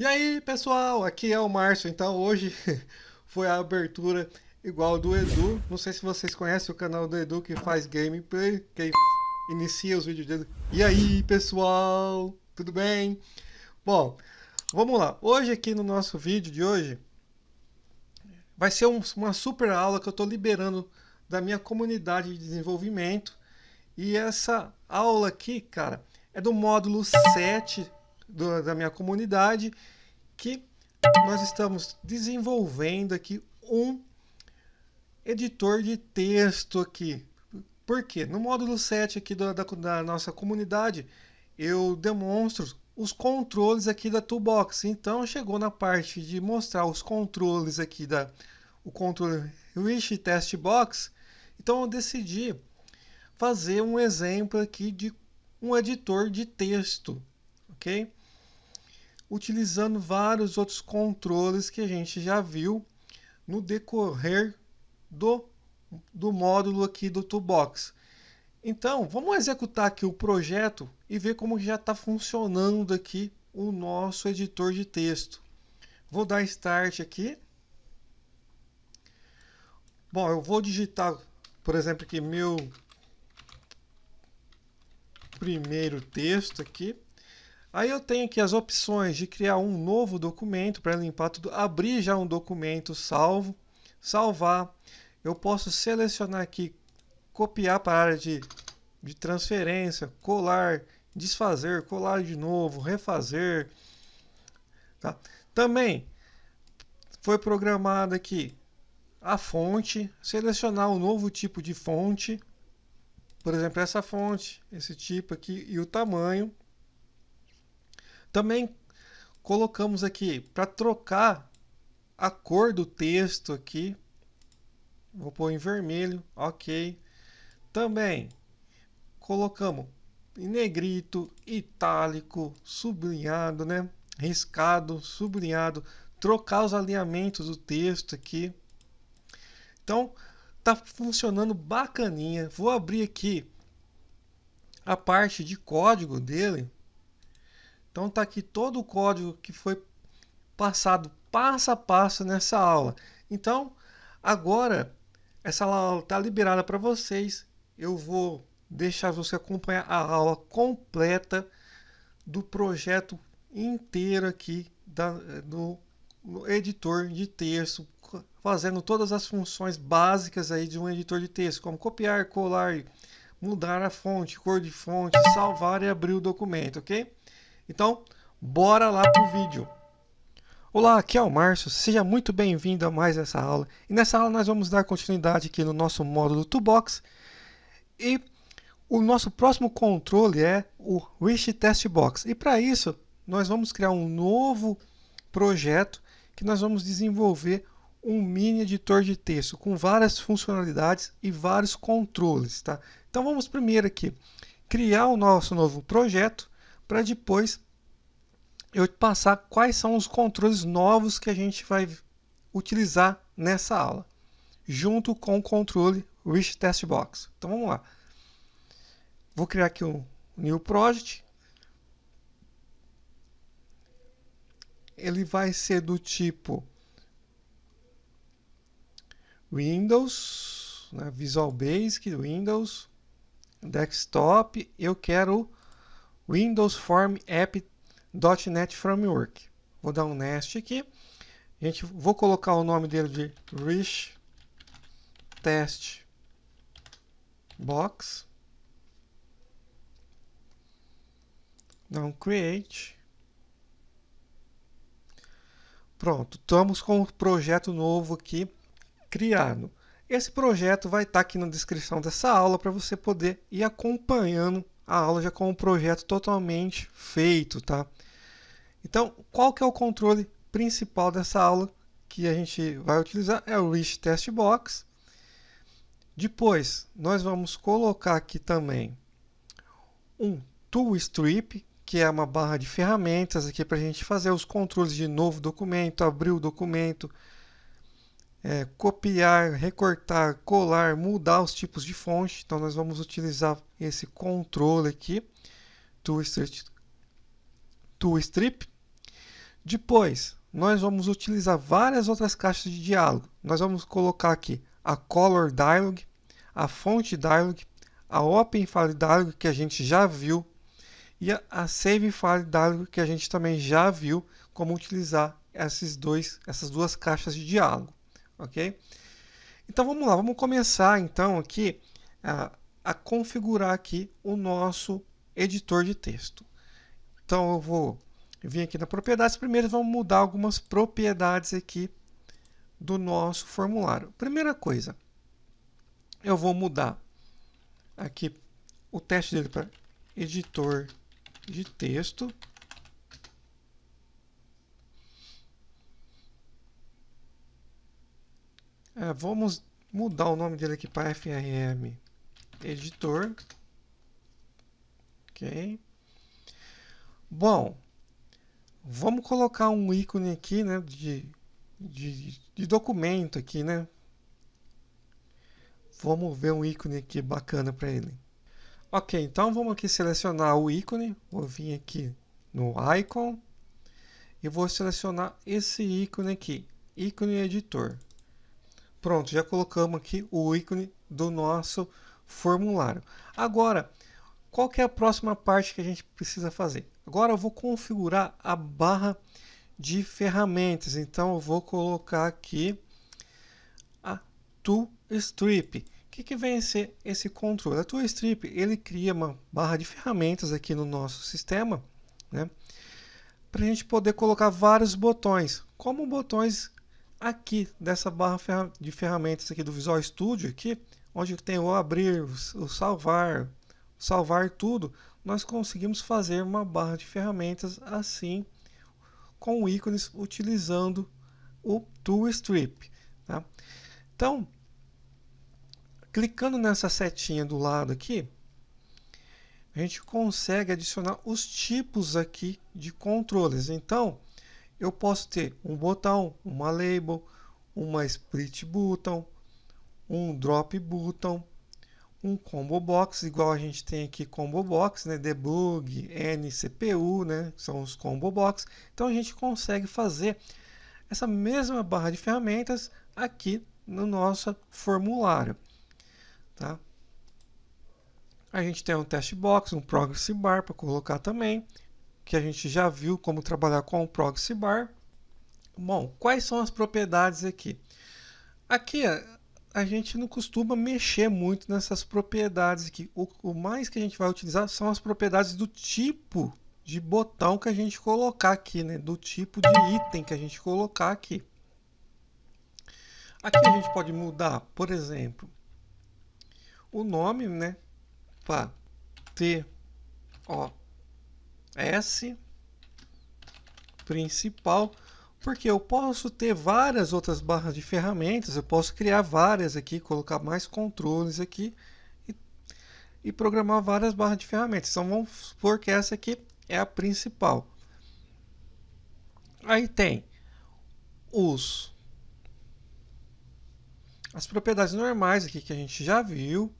E aí, pessoal, aqui é o Márcio. Então, hoje foi a abertura igual do Edu. Não sei se vocês conhecem o canal do Edu que faz gameplay, que inicia os vídeos dele. E aí, pessoal, tudo bem? Bom, vamos lá. Hoje aqui no nosso vídeo de hoje vai ser uma super aula que eu estou liberando da minha comunidade de desenvolvimento. E essa aula aqui, cara, é do módulo 7 da minha comunidade, que nós estamos desenvolvendo aqui um editor de texto aqui. Por quê? No módulo 7 aqui da nossa comunidade, eu demonstro os controles aqui da Toolbox. Então chegou na parte de mostrar os controles aqui o controle Wish Test Box. Então eu decidi fazer um exemplo aqui de um editor de texto, ok? Utilizando vários outros controles que a gente já viu no decorrer do módulo aqui do Toolbox. Então, vamos executar aqui o projeto e ver como já está funcionando aqui o nosso editor de texto. Vou dar Start aqui. Bom, eu vou digitar, por exemplo, aqui meu primeiro texto aqui. Aí eu tenho aqui as opções de criar um novo documento para limpar tudo, abrir já um documento salvo, salvar. Eu posso selecionar aqui, copiar para a área de transferência, colar, desfazer, colar de novo, refazer. Tá? Também foi programado aqui a fonte, selecionar um novo tipo de fonte, por exemplo, essa fonte, esse tipo aqui e o tamanho. Também colocamos aqui para trocar a cor do texto aqui. Vou pôr em vermelho, ok. Também colocamos em negrito, itálico, sublinhado, né? Riscado, sublinhado, trocar os alinhamentos do texto aqui. Então, tá funcionando bacaninha. Vou abrir aqui a parte de código dele. Então tá aqui todo o código que foi passado passo a passo nessa aula. Então, agora essa aula está liberada para vocês. Eu vou deixar você acompanhar a aula completa do projeto inteiro aqui do editor de texto, fazendo todas as funções básicas aí de um editor de texto, como copiar, colar, mudar a fonte, cor de fonte, salvar e abrir o documento, ok? Então, bora lá pro vídeo. Olá, aqui é o Márcio, seja muito bem-vindo a mais essa aula. E nessa aula nós vamos dar continuidade aqui no nosso módulo Toolbox. E o nosso próximo controle é o Wish Test Box. E para isso, nós vamos criar um novo projeto que nós vamos desenvolver um mini editor de texto com várias funcionalidades e vários controles, tá? Então vamos primeiro aqui criar o nosso novo projeto para depois eu te passar quais são os controles novos que a gente vai utilizar nessa aula, junto com o controle Wish Test Box. Então vamos lá. Vou criar aqui um New Project. Ele vai ser do tipo Windows, né, Visual Basic, Windows, Desktop. Eu quero Windows Form App.NET Framework. Vou dar um Next aqui. Vou colocar o nome dele de Wish Test Box. Dar um Create. Pronto, estamos com um projeto novo aqui criado. Esse projeto vai estar aqui na descrição dessa aula para você poder ir acompanhando a aula já com o projeto totalmente feito, tá? Então, qual que é o controle principal dessa aula que a gente vai utilizar? É o Wish Test Box. Depois, nós vamos colocar aqui também um Tool Strip, que é uma barra de ferramentas aqui para a gente fazer os controles de novo documento, abrir o documento, copiar, recortar, colar, mudar os tipos de fonte. Então nós vamos utilizar esse controle aqui, Tool Strip. Depois, nós vamos utilizar várias outras caixas de diálogo. Nós vamos colocar aqui a Color Dialog, a Font Dialog, a Open File Dialog, que a gente já viu, e a Save File Dialog, que a gente também já viu como utilizar essas duas caixas de diálogo. Ok? Então vamos lá, vamos começar então aqui a configurar aqui o nosso editor de texto. Então eu vou vir aqui na propriedades, primeiro vamos mudar algumas propriedades aqui do nosso formulário. Primeira coisa, eu vou mudar aqui o teste dele para editor de texto. Vamos mudar o nome dele aqui para FRM Editor. Ok. Bom, vamos colocar um ícone aqui, né, de documento aqui, né? Vamos ver um ícone aqui bacana para ele. Ok, então vamos aqui selecionar o ícone. Vou vir aqui no Icon e vou selecionar esse ícone aqui, ícone editor. Pronto, já colocamos aqui o ícone do nosso formulário. Agora, qual que é a próxima parte que a gente precisa fazer? Agora eu vou configurar a barra de ferramentas. Então eu vou colocar aqui a ToolStrip. O que vem a ser esse controle? A ToolStrip, ele cria uma barra de ferramentas aqui no nosso sistema, né, para a gente poder colocar vários botões, como botões aqui dessa barra de ferramentas aqui do Visual Studio, aqui, onde tem o abrir, o salvar tudo, nós conseguimos fazer uma barra de ferramentas assim, com ícones utilizando o ToolStrip. Tá? Então, clicando nessa setinha do lado aqui, a gente consegue adicionar os tipos aqui de controles. Então, eu posso ter um botão, uma label, uma split button, um drop button, um combo box, igual a gente tem aqui combo box, né, debug, NCPU, né, são os combo box. Então a gente consegue fazer essa mesma barra de ferramentas aqui no nosso formulário, tá? A gente tem um test box, um proxy bar para colocar também, que a gente já viu como trabalhar com o proxy bar. Bom, quais são as propriedades aqui? Aqui a gente não costuma mexer muito nessas propriedades aqui. O mais que a gente vai utilizar são as propriedades do tipo de botão que a gente colocar aqui, né? Do tipo de item que a gente colocar aqui. Aqui a gente pode mudar, por exemplo, o nome, né, para TOS principal, porque eu posso ter várias outras barras de ferramentas, eu posso criar várias aqui, colocar mais controles aqui e programar várias barras de ferramentas. Então vamos supor que essa aqui é a principal. Aí tem as propriedades normais aqui que a gente já viu.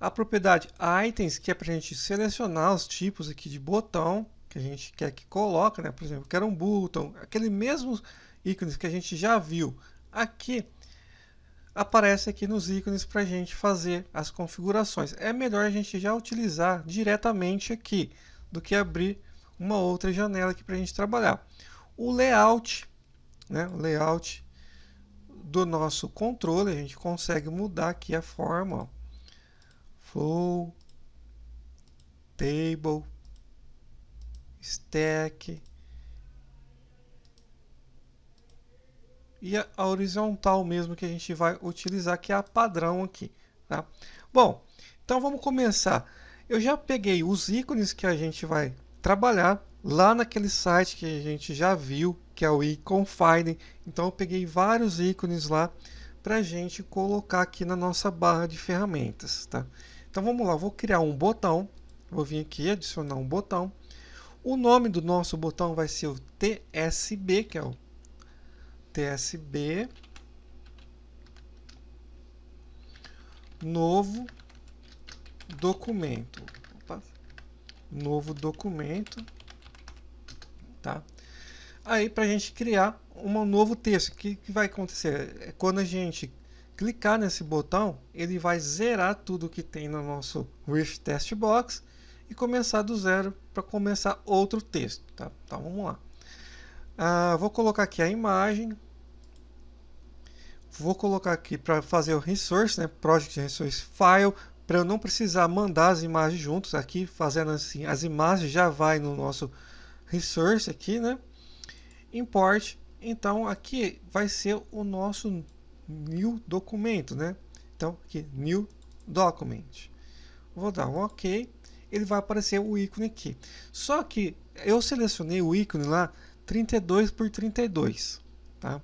A propriedade items, que é para a gente selecionar os tipos aqui de botão que a gente quer que coloque, né? Por exemplo, quero um button, aquele mesmo ícones que a gente já viu aqui, aparece aqui nos ícones para a gente fazer as configurações. É melhor a gente já utilizar diretamente aqui, do que abrir uma outra janela aqui para a gente trabalhar. O layout, né? O layout do nosso controle, a gente consegue mudar aqui a forma, ó. Flow, table, stack e a horizontal mesmo que a gente vai utilizar, que é a padrão aqui, tá? Bom, então vamos começar. Eu já peguei os ícones que a gente vai trabalhar lá naquele site que a gente já viu, que é o Iconfine. Então eu peguei vários ícones lá para a gente colocar aqui na nossa barra de ferramentas, tá? Então vamos lá, eu vou criar um botão, vou vir aqui adicionar um botão. O nome do nosso botão vai ser o TSB, que é o TSB novo documento. Opa, novo documento, tá? Aí para a gente criar um novo texto, o que vai acontecer? É quando a gente clicar nesse botão, ele vai zerar tudo que tem no nosso Rich Text Box e começar do zero para começar outro texto. Tá? Então vamos lá. Vou colocar aqui a imagem. Vou colocar aqui para fazer o resource, né? Project Resource File, para eu não precisar mandar as imagens juntos. Aqui fazendo assim, as imagens já vai no nosso resource aqui, né? Import. Então aqui vai ser o nosso new documento, né? Então aqui new document. Vou dar um OK. Ele vai aparecer o ícone aqui. Só que eu selecionei o ícone lá 32 por 32, tá?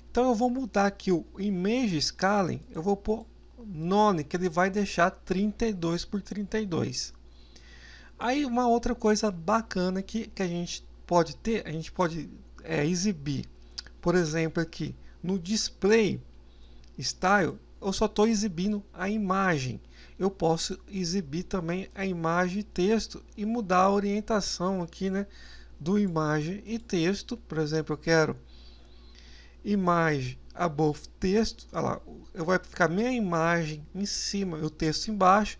Então eu vou mudar aqui o image scaling, eu vou pôr none, que ele vai deixar 32 por 32. Aí uma outra coisa bacana que a gente pode ter, a gente pode exibir. Por exemplo, aqui no display style, eu só estou exibindo a imagem. Eu posso exibir também a imagem e texto e mudar a orientação aqui, né, do imagem e texto. Por exemplo, eu quero imagem above texto, olha lá, eu vou ficar minha imagem em cima e o texto embaixo,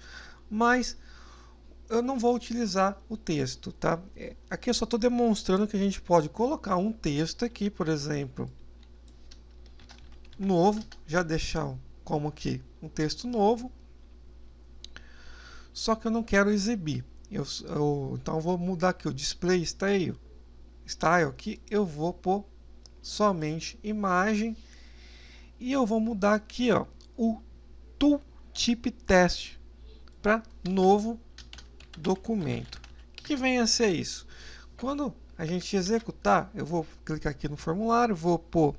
mas eu não vou utilizar o texto, tá? Aqui eu só estou demonstrando que a gente pode colocar um texto aqui, por exemplo, novo, já deixar como aqui um texto novo, só que eu não quero exibir. Então eu vou mudar aqui o display style aqui, eu vou pôr somente imagem e eu vou mudar aqui, ó, o tooltip test para novo documento. O que vem a ser isso? Quando a gente executar, eu vou clicar aqui no formulário, vou pôr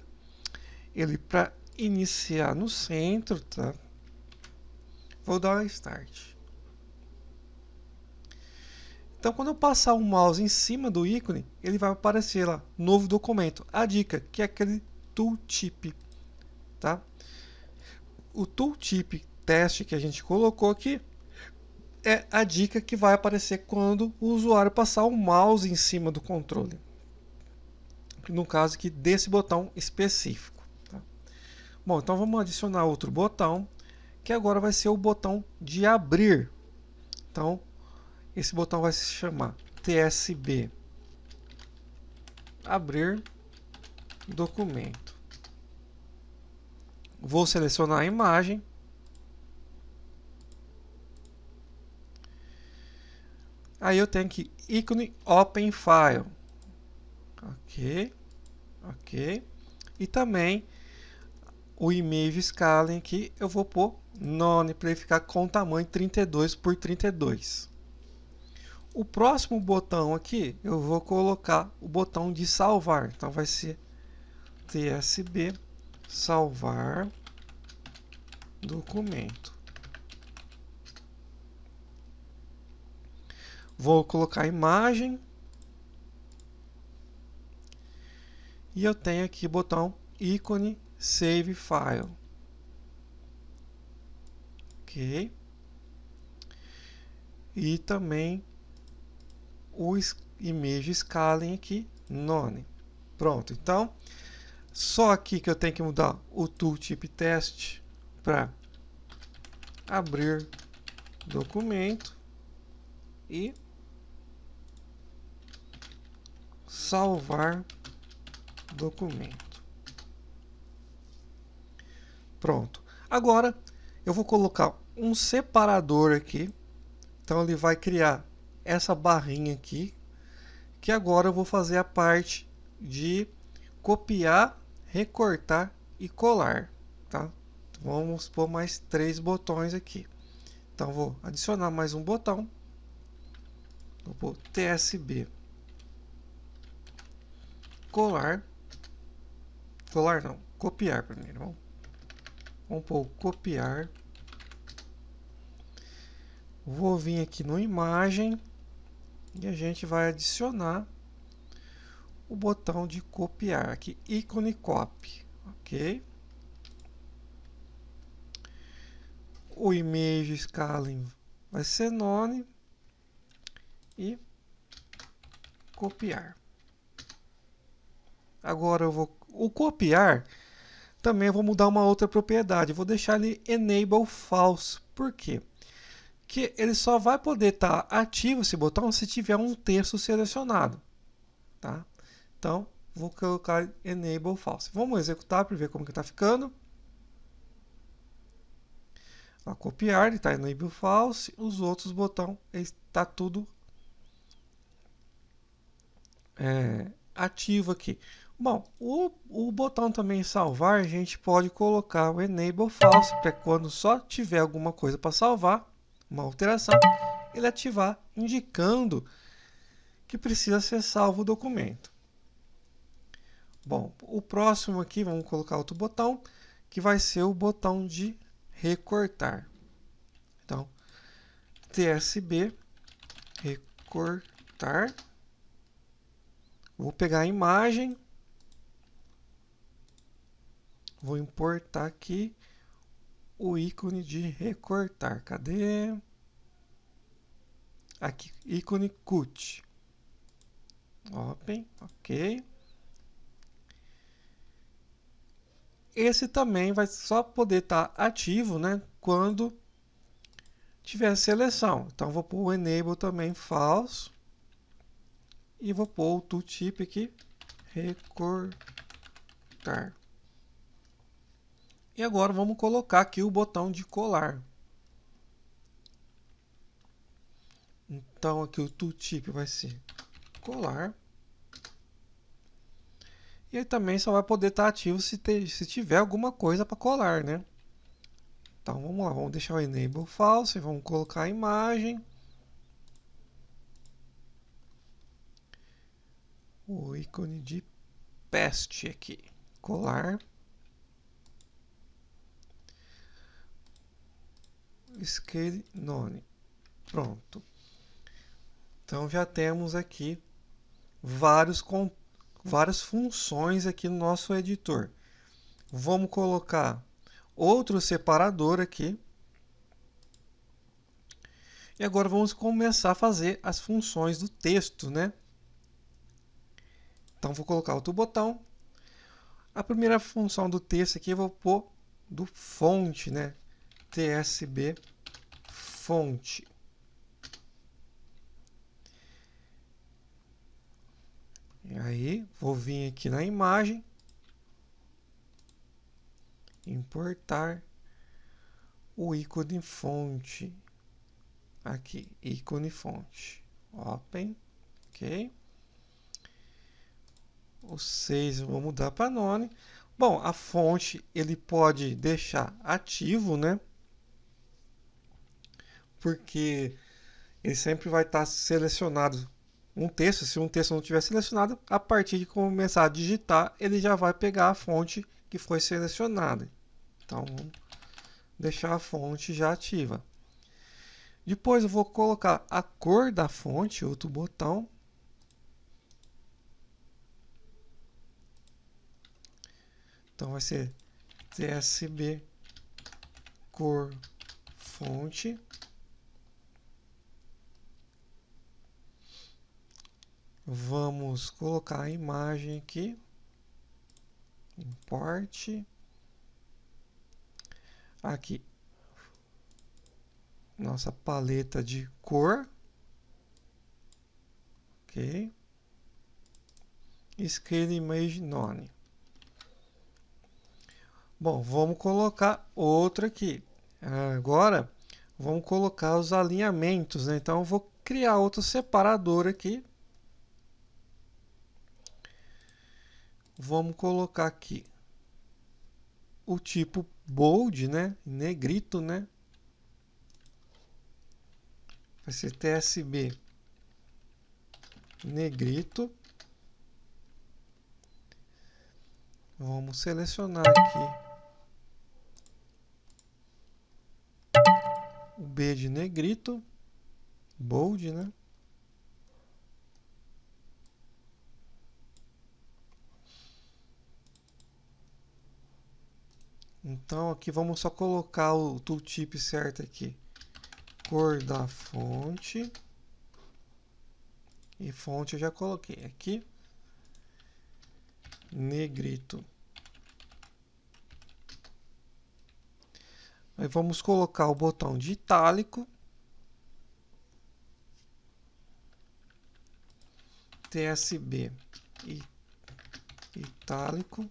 ele para iniciar no centro, tá? Vou dar um start. Então, quando eu passar o mouse em cima do ícone, ele vai aparecer lá, novo documento. A dica, que é aquele tooltip, tá? O tooltip teste que a gente colocou aqui é a dica que vai aparecer quando o usuário passar o mouse em cima do controle. No caso aqui desse botão específico. Tá? Bom, então vamos adicionar outro botão, que agora vai ser o botão de abrir. Então, esse botão vai se chamar TSB abrir documento. Vou selecionar a imagem. Aí eu tenho aqui ícone Open File. Ok. Ok. E também o image scaling aqui eu vou pôr none para ele ficar com tamanho 32 por 32. O próximo botão aqui eu vou colocar o botão de salvar. Então vai ser TSB salvar documento. Vou colocar a imagem. E eu tenho aqui o botão ícone Save File. Ok. E também o Image Scaling aqui, None. Pronto. Então, só aqui que eu tenho que mudar o Tooltip Test para abrir documento e salvar documento. Pronto. Agora eu vou colocar um separador aqui. Então ele vai criar essa barrinha aqui, que agora eu vou fazer a parte de copiar, recortar e colar, tá? Vamos pôr mais 3 botões aqui. Então vou adicionar mais um botão. Vou pôr TSB colar. Colar não, copiar primeiro. Vamos pôr copiar. Vou vir aqui no imagem e a gente vai adicionar o botão de copiar aqui, ícone copy, ok? O image scaling vai ser none e copiar. Agora eu vou o copiar, também eu vou mudar uma outra propriedade. Eu vou deixar ele enable false. Por quê? Que ele só vai poder estar ativo esse botão se tiver um texto selecionado, tá? Então, vou colocar enable false. Vamos executar para ver como que está ficando. A copiar, ele está enable false. Os outros botões está tudo ativo aqui. Bom, o botão também salvar, a gente pode colocar o enable false para quando só tiver alguma coisa para salvar, uma alteração, ele ativar, indicando que precisa ser salvo o documento. Bom, o próximo aqui, vamos colocar outro botão, que vai ser o botão de recortar. Então, TSB, recortar. Vou pegar a imagem, vou importar aqui o ícone de recortar. Cadê? Aqui, ícone cut. Open, ok. Esse também vai só poder estar ativo, né, quando tiver seleção. Então, vou pôr o enable também false. E vou pôr o tooltip aqui, recortar. E agora vamos colocar aqui o botão de colar. Então, aqui o tooltip vai ser colar. E ele também só vai poder estar ativo se tiver alguma coisa para colar, né? Então vamos lá, vamos deixar o enable false, vamos colocar a imagem. O ícone de paste aqui, colar. Scale none. Pronto. Então já temos aqui várias funções aqui no nosso editor. Vamos colocar outro separador aqui. E agora vamos começar a fazer as funções do texto, né? Então vou colocar outro botão. A primeira função do texto aqui eu vou pôr do fonte, né? TSB fonte. E aí vou vir aqui na imagem, importar o ícone fonte. Aqui, ícone fonte. Open, ok. O 6 eu vou mudar para none. Bom, a fonte ele pode deixar ativo, né? Porque ele sempre vai estar selecionado um texto. Se um texto não estiver selecionado, a partir de começar a digitar, ele já vai pegar a fonte que foi selecionada. Então, vamos deixar a fonte já ativa. Depois eu vou colocar a cor da fonte, outro botão. Então vai ser TSB cor fonte. Vamos colocar a imagem aqui. Import. Aqui. Nossa paleta de cor. Ok. Scale Image None. Bom, vamos colocar outro aqui. Agora, vamos colocar os alinhamentos, né? Então, eu vou criar outro separador aqui. Vamos colocar aqui o tipo bold, né? Negrito, né? Vai ser TSB negrito. Vamos selecionar aqui o B de negrito, bold, né? Então aqui vamos só colocar o tooltip certo aqui. Cor da fonte. E fonte eu já coloquei aqui. negrito. Aí vamos colocar o botão de itálico. TSB itálico.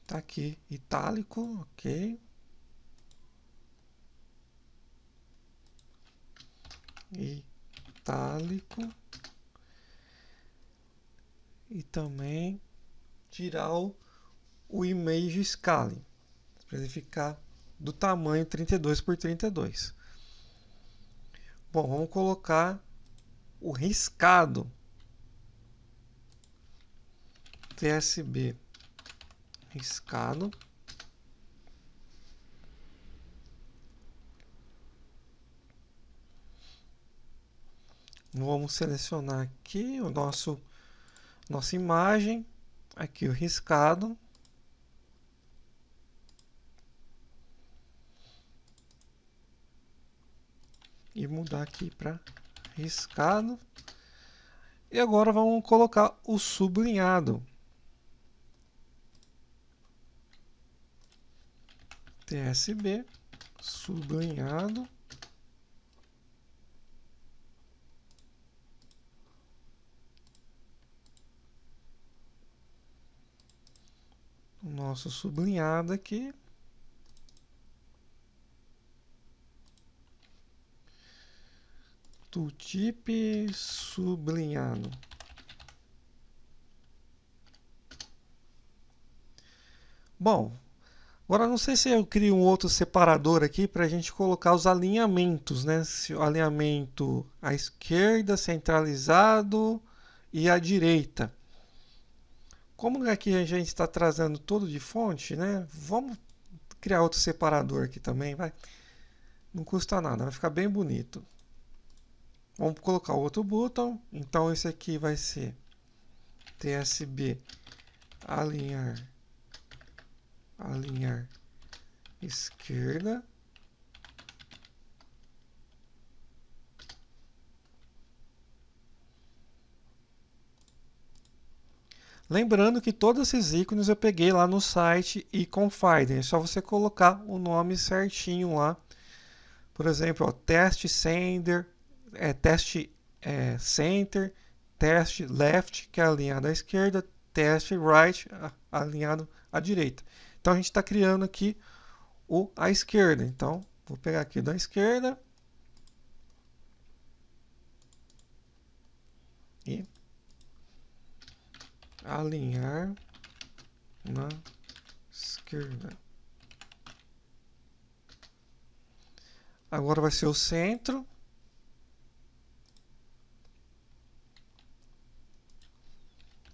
Tá aqui, itálico, ok. Itálico. E também tirar o image scale, para ele ficar do tamanho 32 por 32. Bom, vamos colocar o riscado. TSB riscado. Vamos selecionar aqui o nossa imagem, aqui o riscado. E mudar aqui para riscado. E agora vamos colocar o sublinhado. TSB sublinhado. O nosso sublinhado aqui. Tooltip sublinhado. Bom, agora não sei se eu crio um outro separador aqui para a gente colocar os alinhamentos, né? Se o alinhamento à esquerda, centralizado e à direita. Como aqui a gente está trazendo todo de fonte, né? Vamos criar outro separador aqui também, vai. Não custa nada, vai ficar bem bonito. Vamos colocar outro botão. Então esse aqui vai ser TSB alinhar esquerda. Lembrando que todos esses ícones eu peguei lá no site Iconfiden. É só você colocar o nome certinho lá. Por exemplo, ó, teste sender, teste center, teste left, que é alinhado à esquerda, teste right, alinhado à direita. Então a gente está criando aqui o à esquerda. Então vou pegar aqui da esquerda e alinhar na esquerda. Agora vai ser o centro.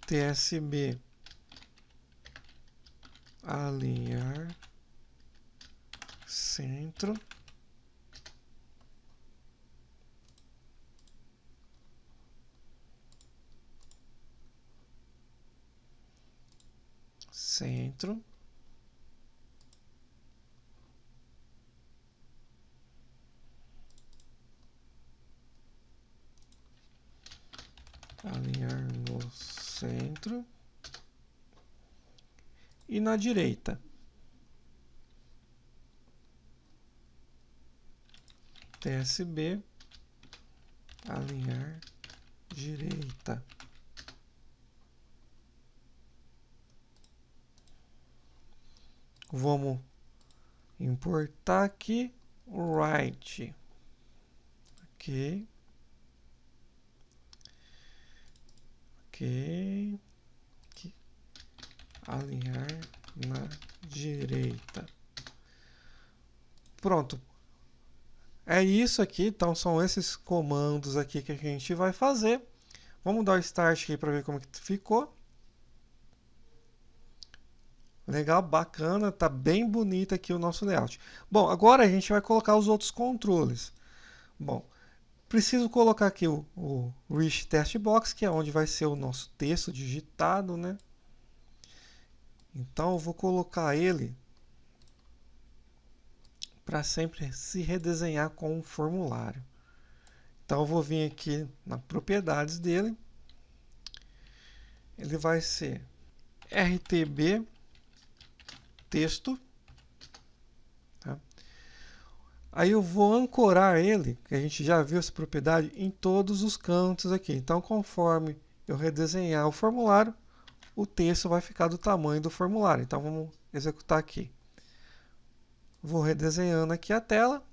TSB alinhar centro. Centro. Alinhar no centro. E na direita. TSB alinhar direita. Vamos importar aqui o right. Ok. Ok. Aqui. Alinhar na direita. Pronto. É isso aqui, então são esses comandos aqui que a gente vai fazer. Vamos dar o start aqui para ver como que ficou. Legal, bacana, tá bem bonito aqui o nosso layout. Bom, agora a gente vai colocar os outros controles. Bom, preciso colocar aqui o Rich Test Box, que é onde vai ser o nosso texto digitado, né? Então eu vou colocar ele para sempre se redesenhar com um formulário. Então eu vou vir aqui na propriedades dele. Ele vai ser RTB texto. Tá? Aí eu vou ancorar ele, que a gente já viu essa propriedade, em todos os cantos aqui. Então, conforme eu redesenhar o formulário, o texto vai ficar do tamanho do formulário. Então, vamos executar aqui. Vou redesenhando aqui a tela.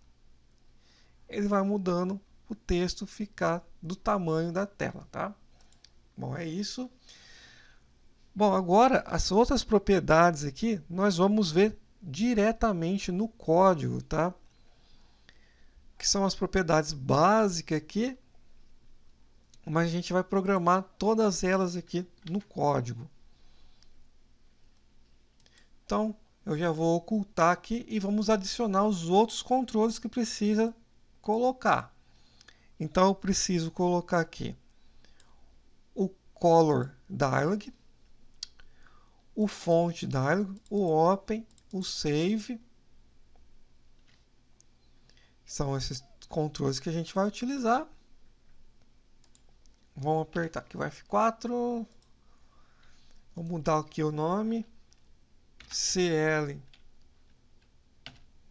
Ele vai mudando o texto ficar do tamanho da tela, tá? Bom, é isso. Bom, agora as outras propriedades aqui nós vamos ver diretamente no código, tá? Que são as propriedades básicas aqui, mas a gente vai programar todas elas aqui no código. Então, eu já vou ocultar aqui e vamos adicionar os outros controles que precisa colocar. Então, eu preciso colocar aqui o Color Dialog, o Font Dialog, o Open, o Save. São esses controles que a gente vai utilizar. Vamos apertar aqui o F4. Vou mudar aqui o nome. CL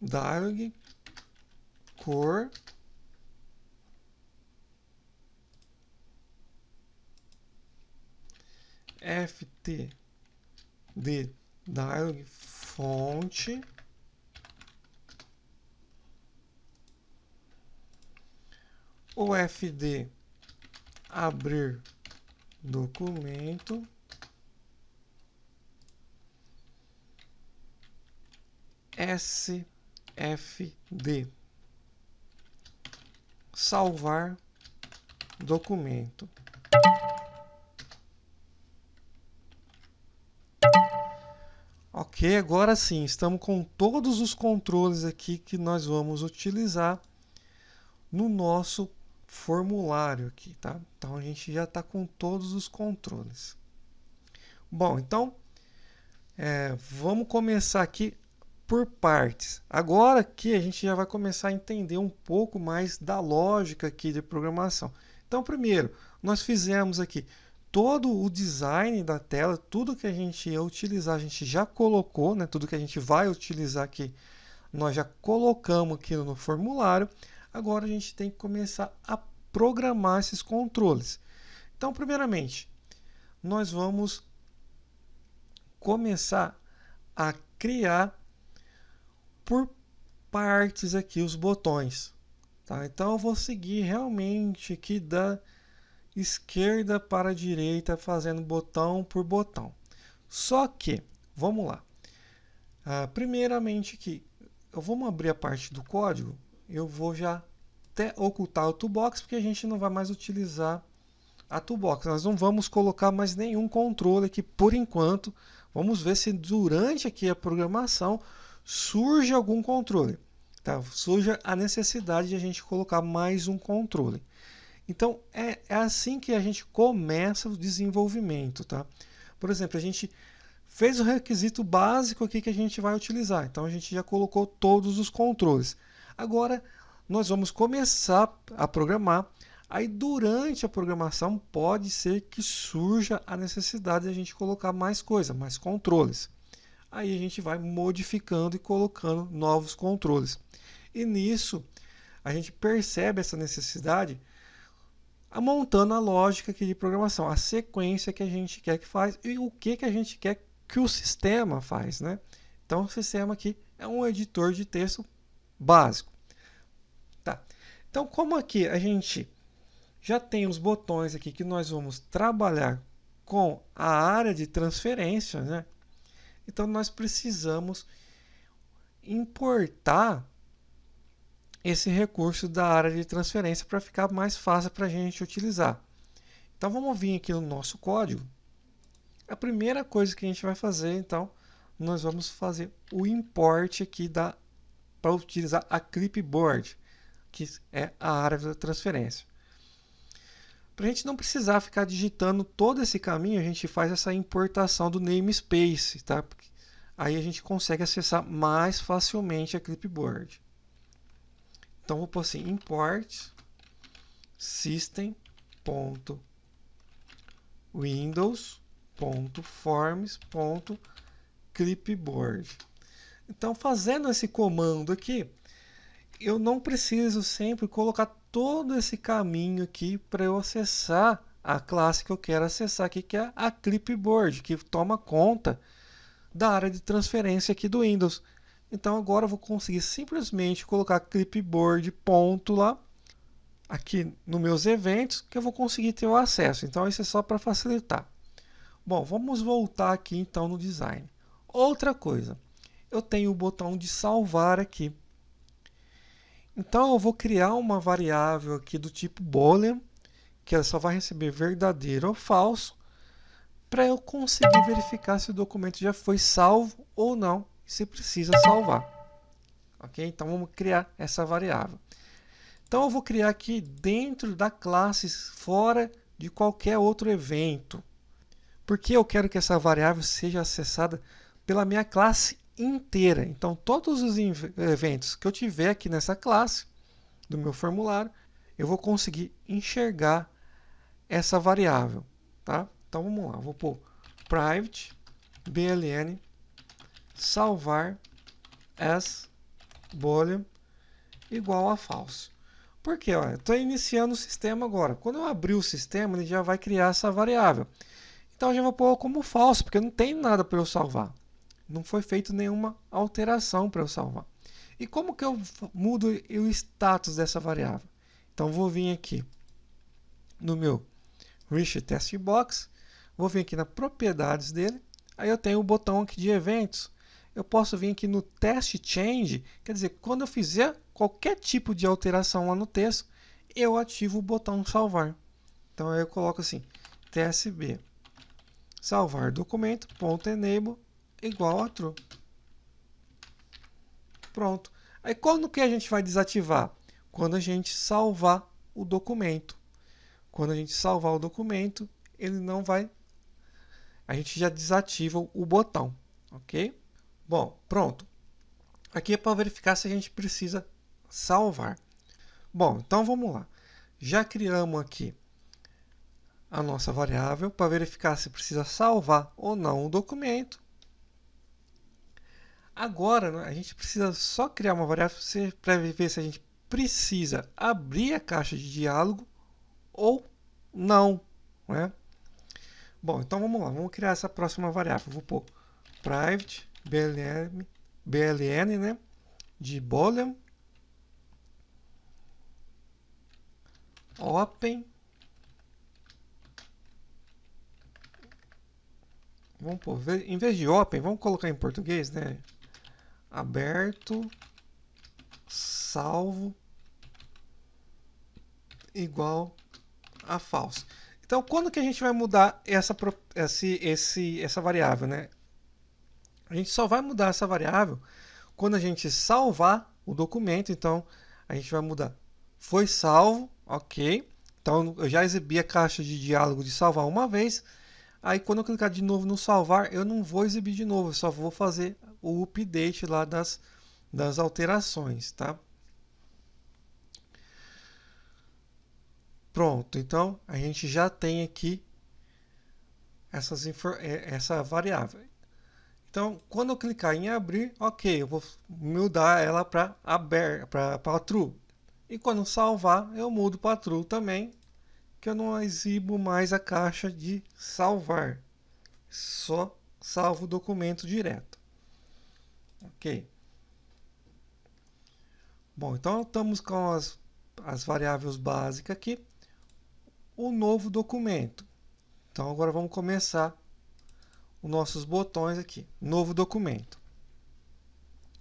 Dialog, cor. FTD Dialog, fonte. O FD abrir documento. SFD salvar documento. Ok, agora sim, estamos com todos os controles aqui que nós vamos utilizar no nosso formulário aqui, tá? Então a gente já está com todos os controles. Bom, então vamos começar aqui por partes. Agora que a gente já vai começar a entender um pouco mais da lógica aqui de programação. Então, primeiro, nós fizemos aqui todo o design da tela, tudo que a gente ia utilizar, a gente já colocou, né? Tudo que a gente vai utilizar aqui, nós já colocamos aqui no formulário. Agora a gente tem que começar a programar esses controles. Então, primeiramente, nós vamos começar a criar por partes aqui os botões, tá? Então eu vou seguir realmente aqui da esquerda para a direita, fazendo botão por botão. Só que, vamos lá. Primeiramente aqui, vamos abrir a parte do código. Eu vou já até ocultar o toolbox, porque a gente não vai mais utilizar a toolbox. Nós não vamos colocar mais nenhum controle aqui por enquanto. Vamos ver se durante aqui a programação surge algum controle, tá? Surge a necessidade de a gente colocar mais um controle. Então, é assim que a gente começa o desenvolvimento, tá? Por exemplo, a gente fez o requisito básico aqui que a gente vai utilizar. Então, a gente já colocou todos os controles. Agora, nós vamos começar a programar. Aí, durante a programação, pode ser que surja a necessidade de a gente colocar mais coisa, mais controles. Aí a gente vai modificando e colocando novos controles. E nisso, a gente percebe essa necessidade montando a lógica aqui de programação, a sequência que a gente quer que faz e o que a gente quer que o sistema faz, né? Então, o sistema aqui é um editor de texto básico. Tá. Então, como aqui a gente já tem os botões aqui que nós vamos trabalhar com a área de transferência, né? Então, nós precisamos importar esse recurso da área de transferência para ficar mais fácil para a gente utilizar. Então, vamos vir aqui no nosso código. A primeira coisa que a gente vai fazer, então, nós vamos fazer o import aqui para utilizar a clipboard, que é a área da transferência. Para a gente não precisar ficar digitando todo esse caminho, a gente faz essa importação do namespace, tá? Aí a gente consegue acessar mais facilmente a clipboard. Então vou pôr assim, import system.windows.forms.clipboard. Então, fazendo esse comando aqui, eu não preciso sempre colocar todo esse caminho aqui para eu acessar a classe que eu quero acessar aqui, que é a clipboard, que toma conta da área de transferência aqui do Windows. Então agora eu vou conseguir simplesmente colocar clipboard ponto lá aqui nos meus eventos, que eu vou conseguir ter o acesso. Então isso é só para facilitar. Bom, vamos voltar aqui então no design. Outra coisa, eu tenho o botão de salvar aqui. Então eu vou criar uma variável aqui do tipo boolean, que ela só vai receber verdadeiro ou falso, para eu conseguir verificar se o documento já foi salvo ou não, se precisa salvar. Ok? Então vamos criar essa variável. Então eu vou criar aqui dentro da classe, fora de qualquer outro evento. Porque eu quero que essa variável seja acessada pela minha classe inteira. Então todos os eventos que eu tiver aqui nessa classe, do meu formulário, eu vou conseguir enxergar essa variável. Tá? Então vamos lá, vou pôr private bln salvar as boolean igual a false. Por quê? Estou iniciando o sistema agora. Quando eu abrir o sistema, ele já vai criar essa variável. Então eu já vou pôr como falso, porque não tem nada para eu salvar. Não foi feita nenhuma alteração para eu salvar. E como que eu mudo o status dessa variável? Então vou vir aqui no meu Rich Test Box, vou vir aqui na propriedades dele, aí eu tenho o botão aqui de eventos. Eu posso vir aqui no Test Change, quer dizer, quando eu fizer qualquer tipo de alteração lá no texto, eu ativo o botão salvar. Então aí eu coloco assim, tsb salvar documento.enable igual a true. Pronto. Aí quando que a gente vai desativar? Quando a gente salvar o documento. Quando a gente salvar o documento, ele não vai... A gente já desativa o botão, ok? Bom, pronto. Aqui é para verificar se a gente precisa salvar. Bom, então vamos lá. Já criamos aqui a nossa variável para verificar se precisa salvar ou não o documento. Agora, né, a gente precisa só criar uma variável para ver se a gente precisa abrir a caixa de diálogo ou não, né? Bom, então vamos lá, vamos criar essa próxima variável. Vou pôr private bln, né, de boolean open. Vamos pôr, em vez de open, vamos colocar em português, né? Aberto, salvo, igual a false. Então, quando que a gente vai mudar essa variável, né? A gente só vai mudar essa variável quando a gente salvar o documento. Então, a gente vai mudar. Foi salvo, ok. Então, eu já exibi a caixa de diálogo de salvar uma vez. Aí, quando eu clicar de novo no salvar, eu não vou exibir de novo. Eu só vou fazer o update lá das alterações, tá? Pronto, então a gente já tem aqui essa variável. Então, quando eu clicar em abrir, ok, eu vou mudar ela para true. E quando salvar, eu mudo para true também, que eu não exibo mais a caixa de salvar. Só salvo o documento direto. Ok. Bom, então estamos com as variáveis básicas aqui. O novo documento. Então agora vamos começar os nossos botões aqui. Novo documento.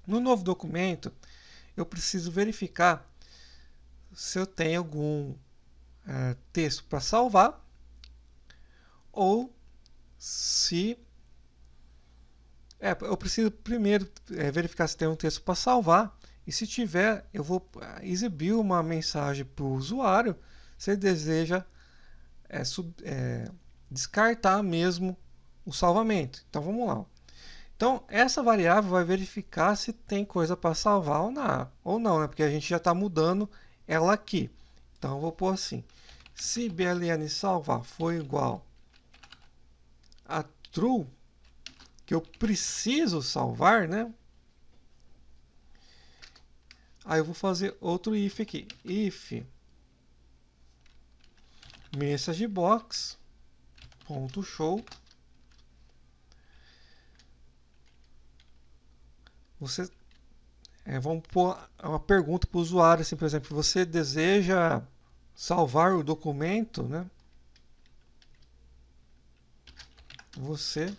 No novo documento, eu preciso verificar se eu tenho algum texto para salvar ou se... eu preciso primeiro verificar se tem um texto para salvar e se tiver, eu vou exibir uma mensagem para o usuário se ele deseja descartar mesmo o salvamento. Então vamos lá. Então, essa variável vai verificar se tem coisa para salvar ou não, né? Porque a gente já está mudando ela aqui. Então, eu vou pôr assim, se bln salvar for igual a true, que eu preciso salvar, né? Aí eu vou fazer outro if aqui. If messagebox ponto show. Vamos pôr uma pergunta para o usuário, assim, por exemplo, você deseja salvar o documento, né? Você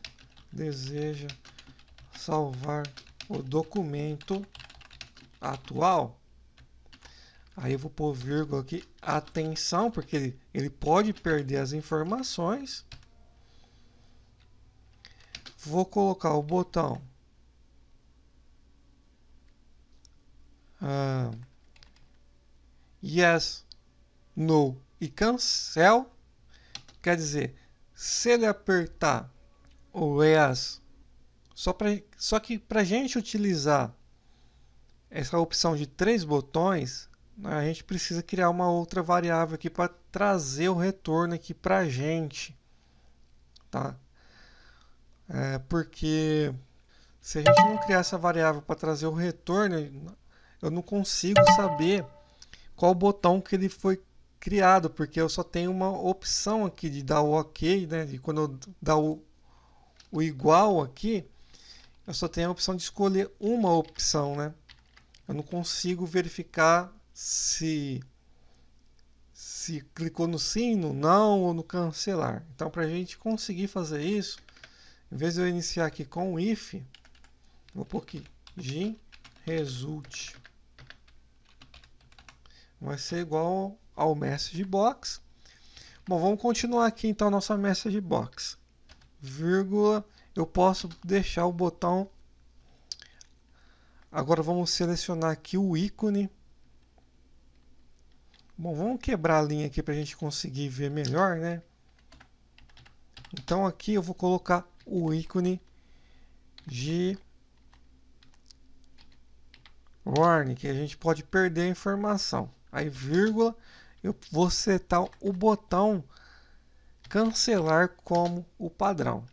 deseja salvar o documento atual? Aí eu vou pôr vírgula aqui, atenção, porque ele pode perder as informações. Vou colocar o botão yes, no e cancel. Quer dizer, se ele apertar o yes, só que para a gente utilizar essa opção de 3 botões, a gente precisa criar uma outra variável aqui para trazer o retorno aqui para a gente, tá? Porque se a gente não criar essa variável para trazer o retorno, eu não consigo saber qual botão que ele foi criado, porque eu só tenho uma opção aqui de dar o OK, né? E quando eu dar o igual aqui, eu só tenho a opção de escolher uma opção, né? Eu não consigo verificar se clicou no sim, no não ou no cancelar. Então, para a gente conseguir fazer isso, em vez de eu iniciar aqui com o if, vou pôr aqui gin result vai ser igual ao message box. Bom, vamos continuar aqui então a nossa message box. Vírgula, eu posso deixar o botão. Agora vamos selecionar aqui o ícone. Bom, vamos quebrar a linha aqui para a gente conseguir ver melhor, né? Então aqui eu vou colocar o ícone de warning, que a gente pode perder a informação. Aí, vírgula, eu vou setar o botão cancelar como o padrão.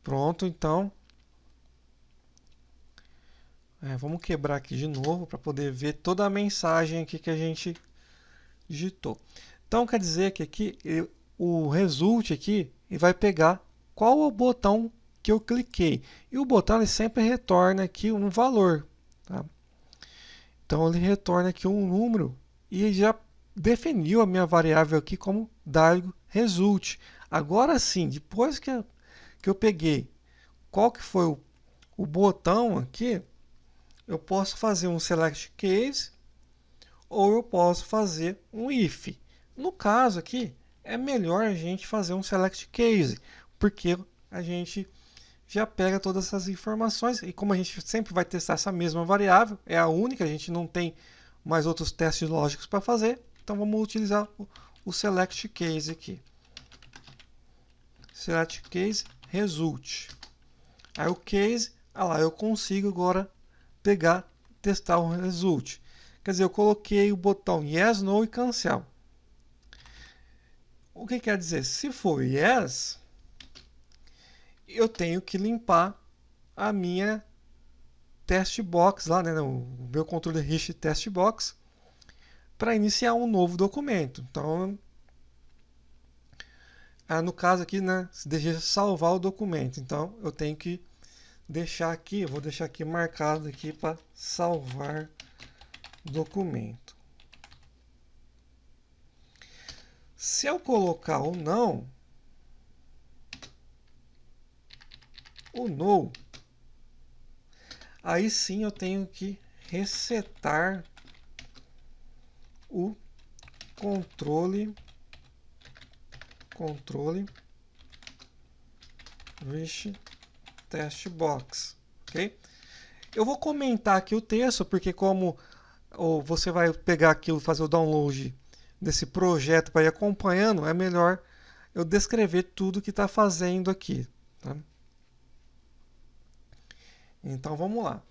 Pronto, então. Vamos quebrar aqui de novo para poder ver toda a mensagem aqui que a gente digitou. Então, quer dizer que aqui o result aqui ele vai pegar qual o botão que eu cliquei. E o botão ele sempre retorna aqui um valor. Tá? Então, ele retorna aqui um número e já definiu a minha variável aqui como DargoResult. Agora sim, depois que eu peguei qual que foi o botão aqui, eu posso fazer um select case ou eu posso fazer um if. No caso aqui, é melhor a gente fazer um select case, porque a gente já pega todas essas informações e como a gente sempre vai testar essa mesma variável, é a única, a gente não tem mais outros testes lógicos para fazer, então vamos utilizar o select case aqui. Select case result. Aí o case, lá eu consigo agora pegar, testar o result. Quer dizer, eu coloquei o botão yes, no e cancel. O que quer dizer? Se for yes, eu tenho que limpar a minha test box lá, né, o meu controle rich test box para iniciar um novo documento. Então, no caso aqui, né, se deseja salvar o documento. Então, eu tenho que deixar aqui, eu vou deixar aqui marcado aqui para salvar documento. Se eu colocar o não, o no, aí sim eu tenho que resetar o controle rich test box, ok? Eu vou comentar aqui o texto porque como você vai pegar aquilo, fazer o download desse projeto para ir acompanhando, é melhor eu descrever tudo que está fazendo aqui. Tá? Então vamos lá.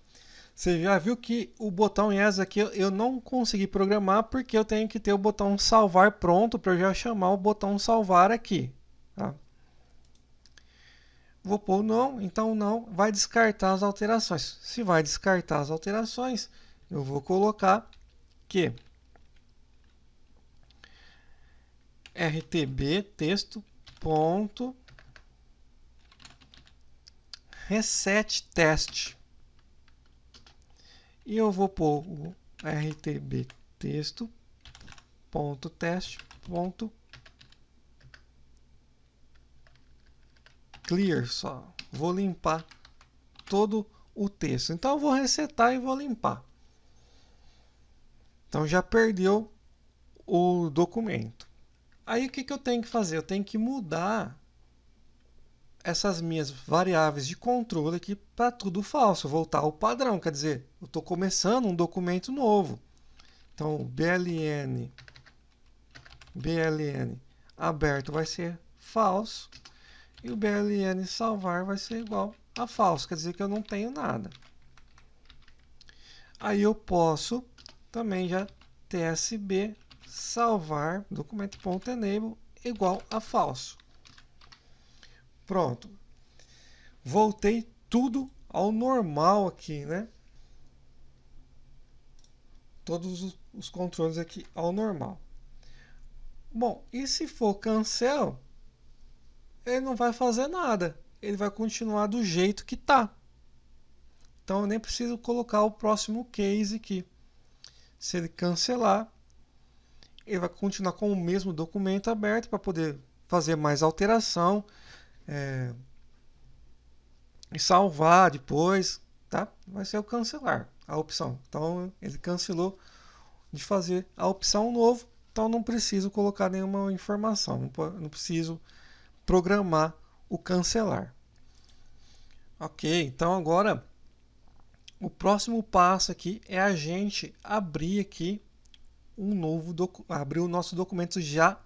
Você já viu que o botão Yes aqui eu não consegui programar porque eu tenho que ter o botão salvar pronto para eu já chamar o botão salvar aqui. Tá? Vou pôr não, então não vai descartar as alterações. Se vai descartar as alterações, eu vou colocar que rtb texto ponto reset teste. E eu vou pôr o rtb texto ponto teste ponto clear só. Vou limpar todo o texto. Então eu vou resetar e vou limpar. Então já perdeu o documento. Aí o que eu tenho que fazer? Eu tenho que mudar essas minhas variáveis de controle aqui para tudo falso, voltar ao padrão. Quer dizer, eu estou começando um documento novo. Então, bln aberto vai ser falso e o bln salvar vai ser igual a falso. Quer dizer que eu não tenho nada. Aí eu posso também já tsb salvar documento.enable igual a falso. Pronto. Voltei tudo ao normal aqui, né? Todos os controles aqui ao normal. Bom, e se for cancel, ele não vai fazer nada. Ele vai continuar do jeito que está. Então eu nem preciso colocar o próximo case aqui. Se ele cancelar, ele vai continuar com o mesmo documento aberto para poder fazer mais alteração e salvar depois, tá? Vai ser o cancelar, a opção. Então ele cancelou de fazer a opção novo, então não preciso colocar nenhuma informação, não preciso programar o cancelar. Ok, então agora o próximo passo aqui é a gente abrir aqui abrir o nosso documento já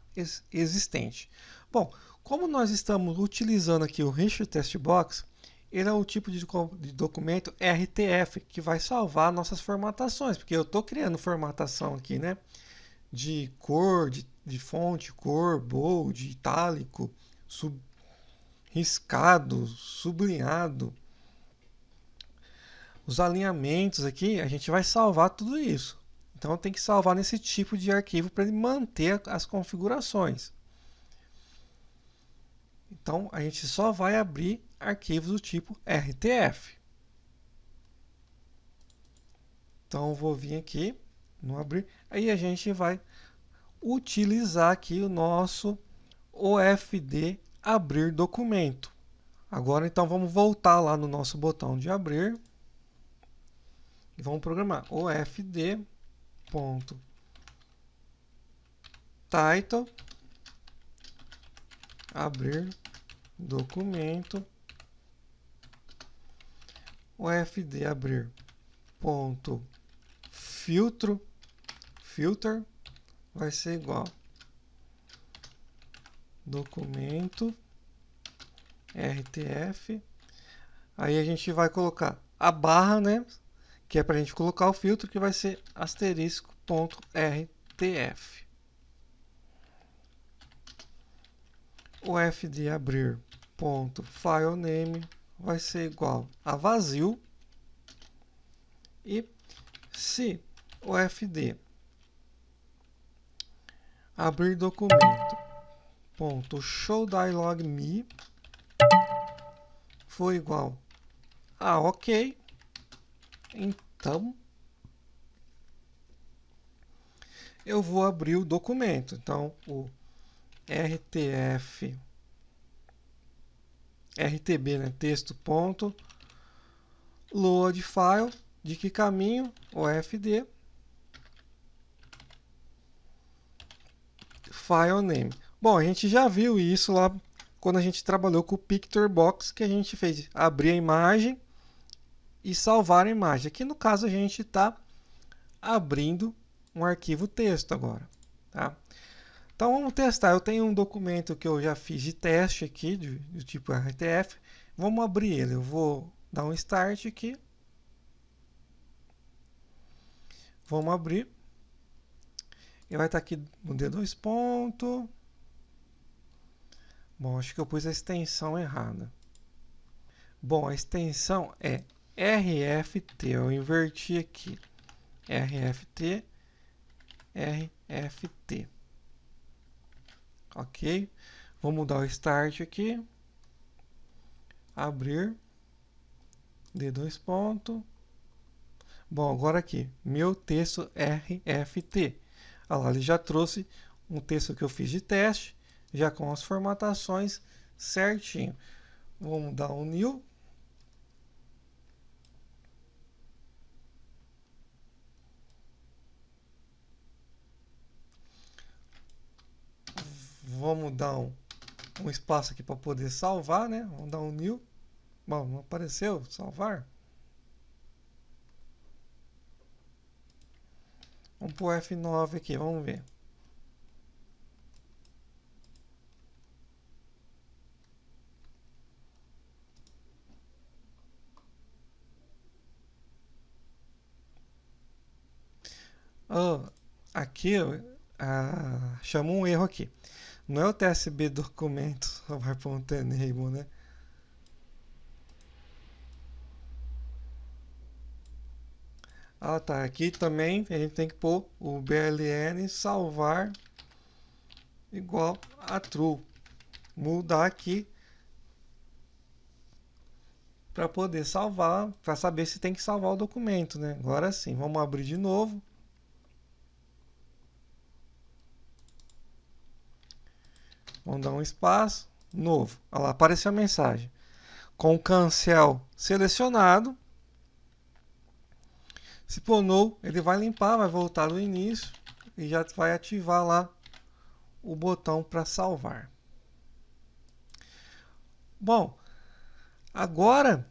existente. Bom, como nós estamos utilizando aqui o Rich Text Box, ele é o tipo de documento RTF, que vai salvar nossas formatações, porque eu estou criando formatação aqui, né? De cor, de fonte, cor, bold, itálico, riscado, sublinhado. Os alinhamentos aqui, a gente vai salvar tudo isso. Então tem que salvar nesse tipo de arquivo para ele manter as configurações. Então a gente só vai abrir arquivos do tipo RTF. Então eu vou vir aqui no abrir, aí a gente vai utilizar aqui o nosso OFD abrir documento. Agora então vamos voltar lá no nosso botão de abrir e vamos programar OFD title abrir documento OFD abrir filter vai ser igual documento RTF. Aí a gente vai colocar a barra, né, que é para a gente colocar o filtro, que vai ser asterisco.rtf. O fd abrir file name vai ser igual a vazio. E se o fd abrir documento show dialog me foi igual a ok, então eu vou abrir o documento. Então o rtb, né, texto ponto load file, de que caminho? OFD file name. Bom, a gente já viu isso lá quando a gente trabalhou com o Picture Box, que a gente fez abrir a imagem e salvar a imagem. Aqui no caso a gente está abrindo um arquivo texto agora. tá? Então vamos testar. Eu tenho um documento que eu já fiz de teste aqui, do tipo RTF. Vamos abrir ele. Eu vou dar um start aqui. Vamos abrir. Ele vai estar aqui no D2 ponto. Bom, acho que eu pus a extensão errada. Bom, a extensão é RFT. Eu inverti aqui. RFT, RFT. Ok? Vamos dar o start aqui. Abrir. D2 ponto. Bom, agora aqui. Meu texto RFT. Olha lá, ele já trouxe um texto que eu fiz de teste, já com as formatações certinho. Vamos dar um new. Vamos dar um espaço aqui para poder salvar, né? Vamos dar um new. Bom, não apareceu salvar. Vamos pôr F9 aqui, vamos ver. Oh, aqui chamou um erro aqui. Não é o TSB documento salvar.enable, né? Ah, tá. Aqui também a gente tem que pôr o bln salvar igual a true. Mudar aqui para poder salvar, para saber se tem que salvar o documento, né? Agora sim, vamos abrir de novo. Vamos dar um espaço, novo. Olha lá, apareceu a mensagem. Com o cancel selecionado. Se pôr no, ele vai limpar, vai voltar do início e já vai ativar lá o botão para salvar. Bom, agora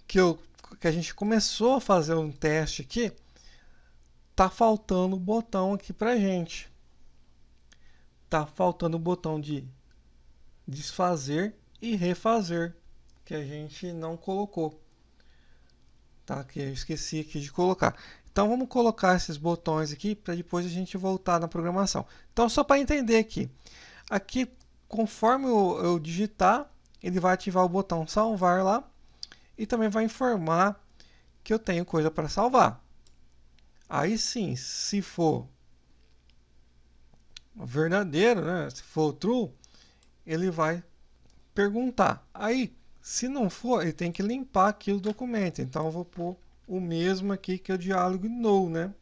que a gente começou a fazer um teste aqui, tá faltando o botão aqui pra gente. Tá faltando o botão de desfazer e refazer, que a gente não colocou. Tá? Que eu esqueci aqui de colocar. Então vamos colocar esses botões aqui para depois a gente voltar na programação. Então só para entender aqui. Aqui, conforme eu digitar, ele vai ativar o botão salvar lá e também vai informar que eu tenho coisa para salvar. Aí sim, se for verdadeiro, né? Se for true, ele vai perguntar. Aí, se não for, ele tem que limpar aqui o documento. Então eu vou pôr o mesmo aqui que é o diálogo no, né?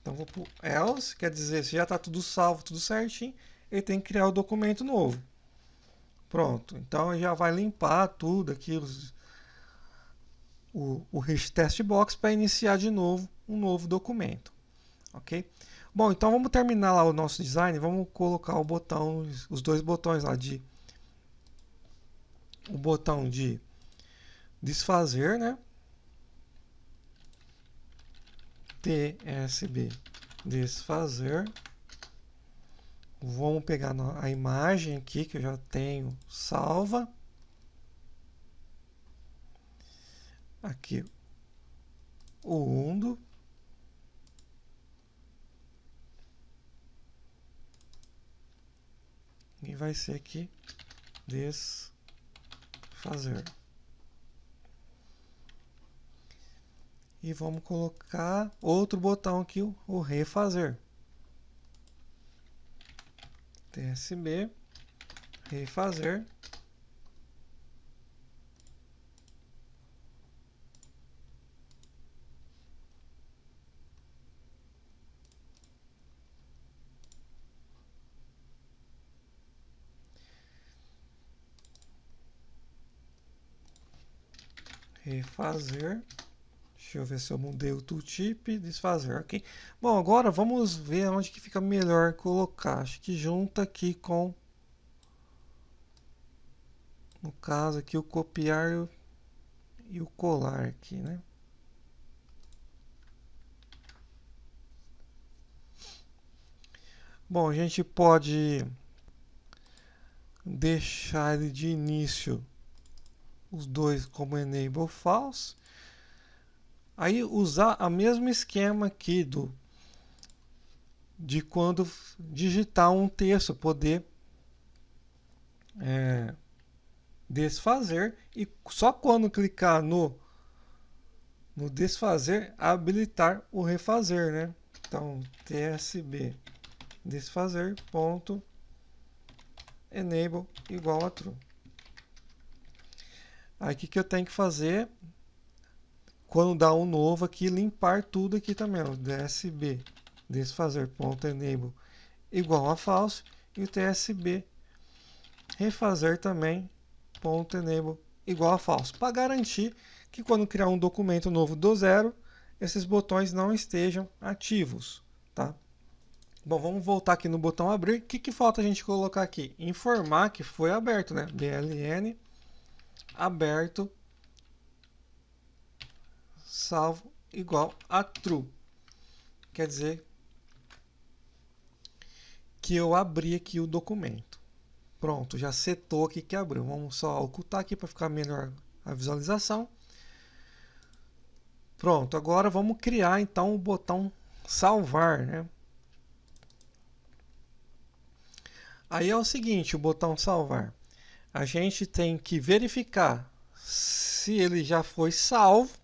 Então eu vou pôr else, quer dizer, se já está tudo salvo, tudo certinho, ele tem que criar o documento novo. Pronto, então já vai limpar tudo aqui, o Rich Test Box para iniciar de novo um novo documento. Ok? Bom, então vamos terminar lá o nosso design, vamos colocar o botão, os dois botões lá de o botão de desfazer, né? TSB desfazer. Vamos pegar a imagem aqui que eu já tenho salva. Aqui o undo. E vai ser aqui desfazer. E vamos colocar outro botão aqui, o refazer. TSB refazer. Refazer. Deixa eu ver se eu mudei o tooltip. Desfazer, ok. Bom, agora vamos ver onde que fica melhor colocar. Acho que junta aqui com, no caso aqui, o copiar e o colar aqui, né? Bom, a gente pode deixar ele de início os dois como enable false. Aí usar o mesmo esquema aqui de quando digitar um texto, poder desfazer e só quando clicar no desfazer habilitar o refazer, né? Então tsb desfazer ponto enable igual a true. Aí o que eu tenho que fazer quando dá um novo aqui, limpar tudo aqui também, o tsb desfazer ponto enable igual a false e o tsb refazer também ponto enable igual a false, para garantir que quando criar um documento novo do zero, esses botões não estejam ativos, tá? Bom, vamos voltar aqui no botão abrir. O que falta a gente colocar aqui? Informar que foi aberto, né? bln aberto salvo igual a true. Quer dizer que eu abri aqui o documento. Pronto, já setou aqui que abriu. Vamos só ocultar aqui para ficar melhor a visualização. Pronto, agora vamos criar então o botão salvar, né? Aí é o seguinte, o botão salvar. A gente tem que verificar se ele já foi salvo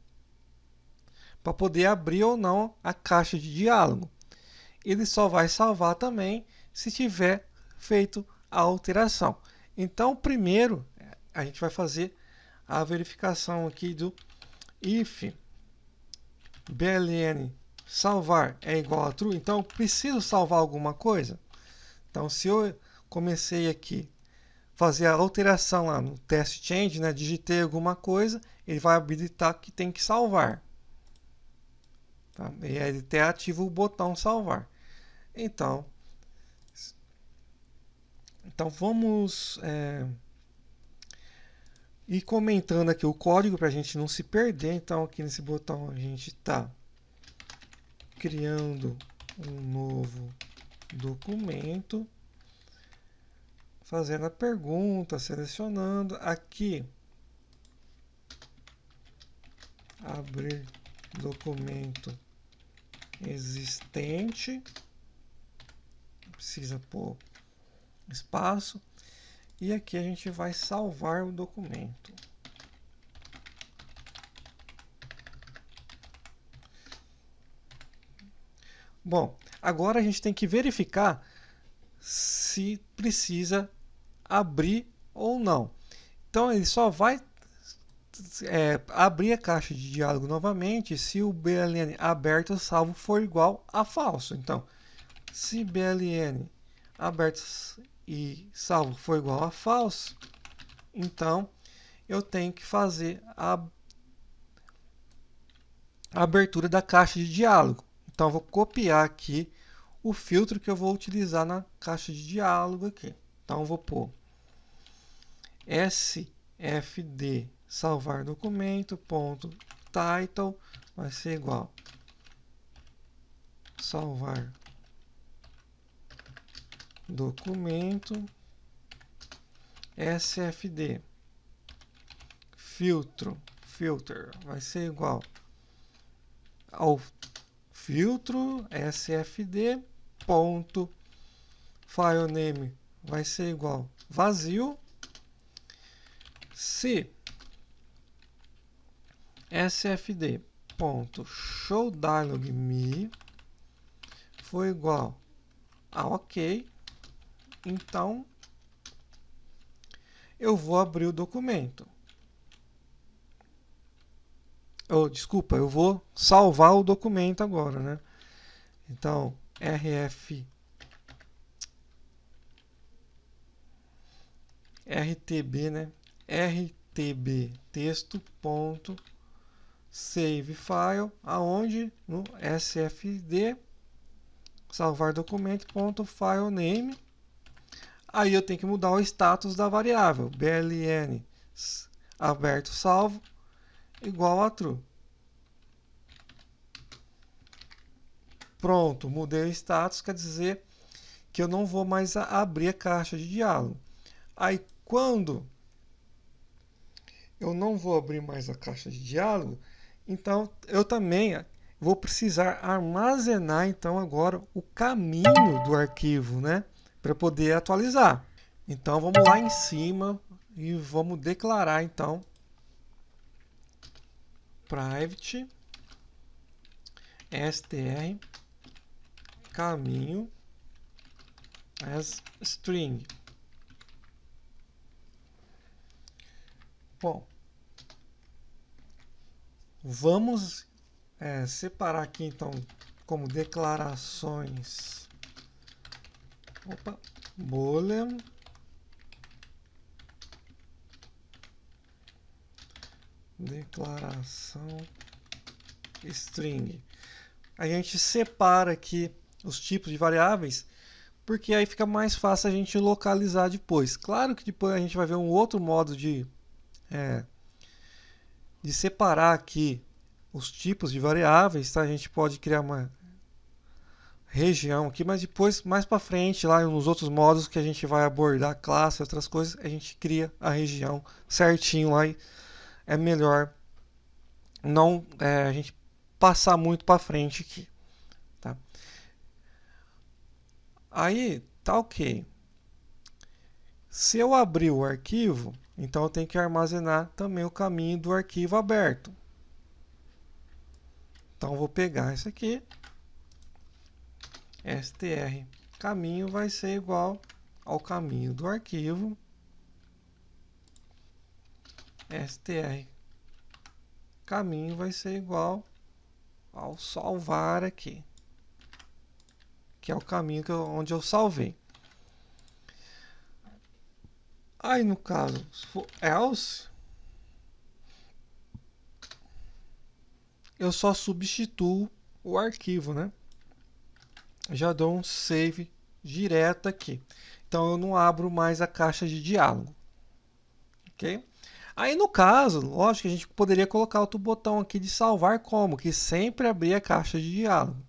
para poder abrir ou não a caixa de diálogo. Ele só vai salvar também se tiver feito a alteração. Então, primeiro, a gente vai fazer a verificação aqui do if bln salvar é igual a true. Então, eu preciso salvar alguma coisa. Então, se eu comecei aqui fazer a alteração lá no test change, né, digitei alguma coisa, ele vai habilitar que tem que salvar. Tá? E aí ele até ativa o botão salvar. Então vamos ir comentando aqui o código para a gente não se perder. Então aqui nesse botão a gente está criando um novo documento, fazendo a pergunta, selecionando aqui, abrir documento existente, precisa pôr espaço, e aqui a gente vai salvar o documento. Bom, agora a gente tem que verificar se precisa abrir ou não. Então ele só vai abrir a caixa de diálogo novamente se o bln aberto salvo for igual a falso. Então, se bln aberto e salvo for igual a falso, então eu tenho que fazer a abertura da caixa de diálogo. Então, eu vou copiar aqui o filtro que eu vou utilizar na caixa de diálogo aqui. Então, eu vou pôr sfd salvar documento ponto title vai ser igual salvar documento sfd filter vai ser igual ao filtro sfd ponto file name vai ser igual vazio. Se sfd ponto show dialog me for igual a ok, então eu vou abrir o documento. Desculpa, eu vou salvar o documento agora, né? Então, rtb, né? rtb texto ponto save file, aonde no sfd salvar documento ponto file name. Aí eu tenho que mudar o status da variável bln aberto salvo igual a true. Pronto, mudei o status, quer dizer que eu não vou mais abrir a caixa de diálogo. Aí quando eu não vou abrir mais a caixa de diálogo, então eu também vou precisar armazenar então agora o caminho do arquivo, né, para poder atualizar. Então vamos lá em cima e vamos declarar então private str caminho as string. Bom, vamos separar aqui então como declarações. Opa, boolean declaração string. A gente separa aqui os tipos de variáveis, porque aí fica mais fácil a gente localizar depois. Claro que depois a gente vai ver um outro modo de separar aqui os tipos de variáveis, tá? A gente pode criar uma região aqui, mas depois, mais para frente, lá nos outros modos que a gente vai abordar classe, outras coisas, a gente cria a região certinho lá e é melhor não a gente passar muito para frente aqui, tá? Aí tá ok. Se eu abrir o arquivo, então eu tenho que armazenar também o caminho do arquivo aberto. Então eu vou pegar isso aqui, str caminho vai ser igual ao caminho do arquivo, str caminho vai ser igual ao salvar aqui, que é o caminho onde eu salvei. Aí no caso, se for else, eu só substituo o arquivo, né? Já dou um save direto aqui. Então eu não abro mais a caixa de diálogo. Ok? Aí no caso, lógico que a gente poderia colocar outro botão aqui de salvar como, que sempre abrir a caixa de diálogo.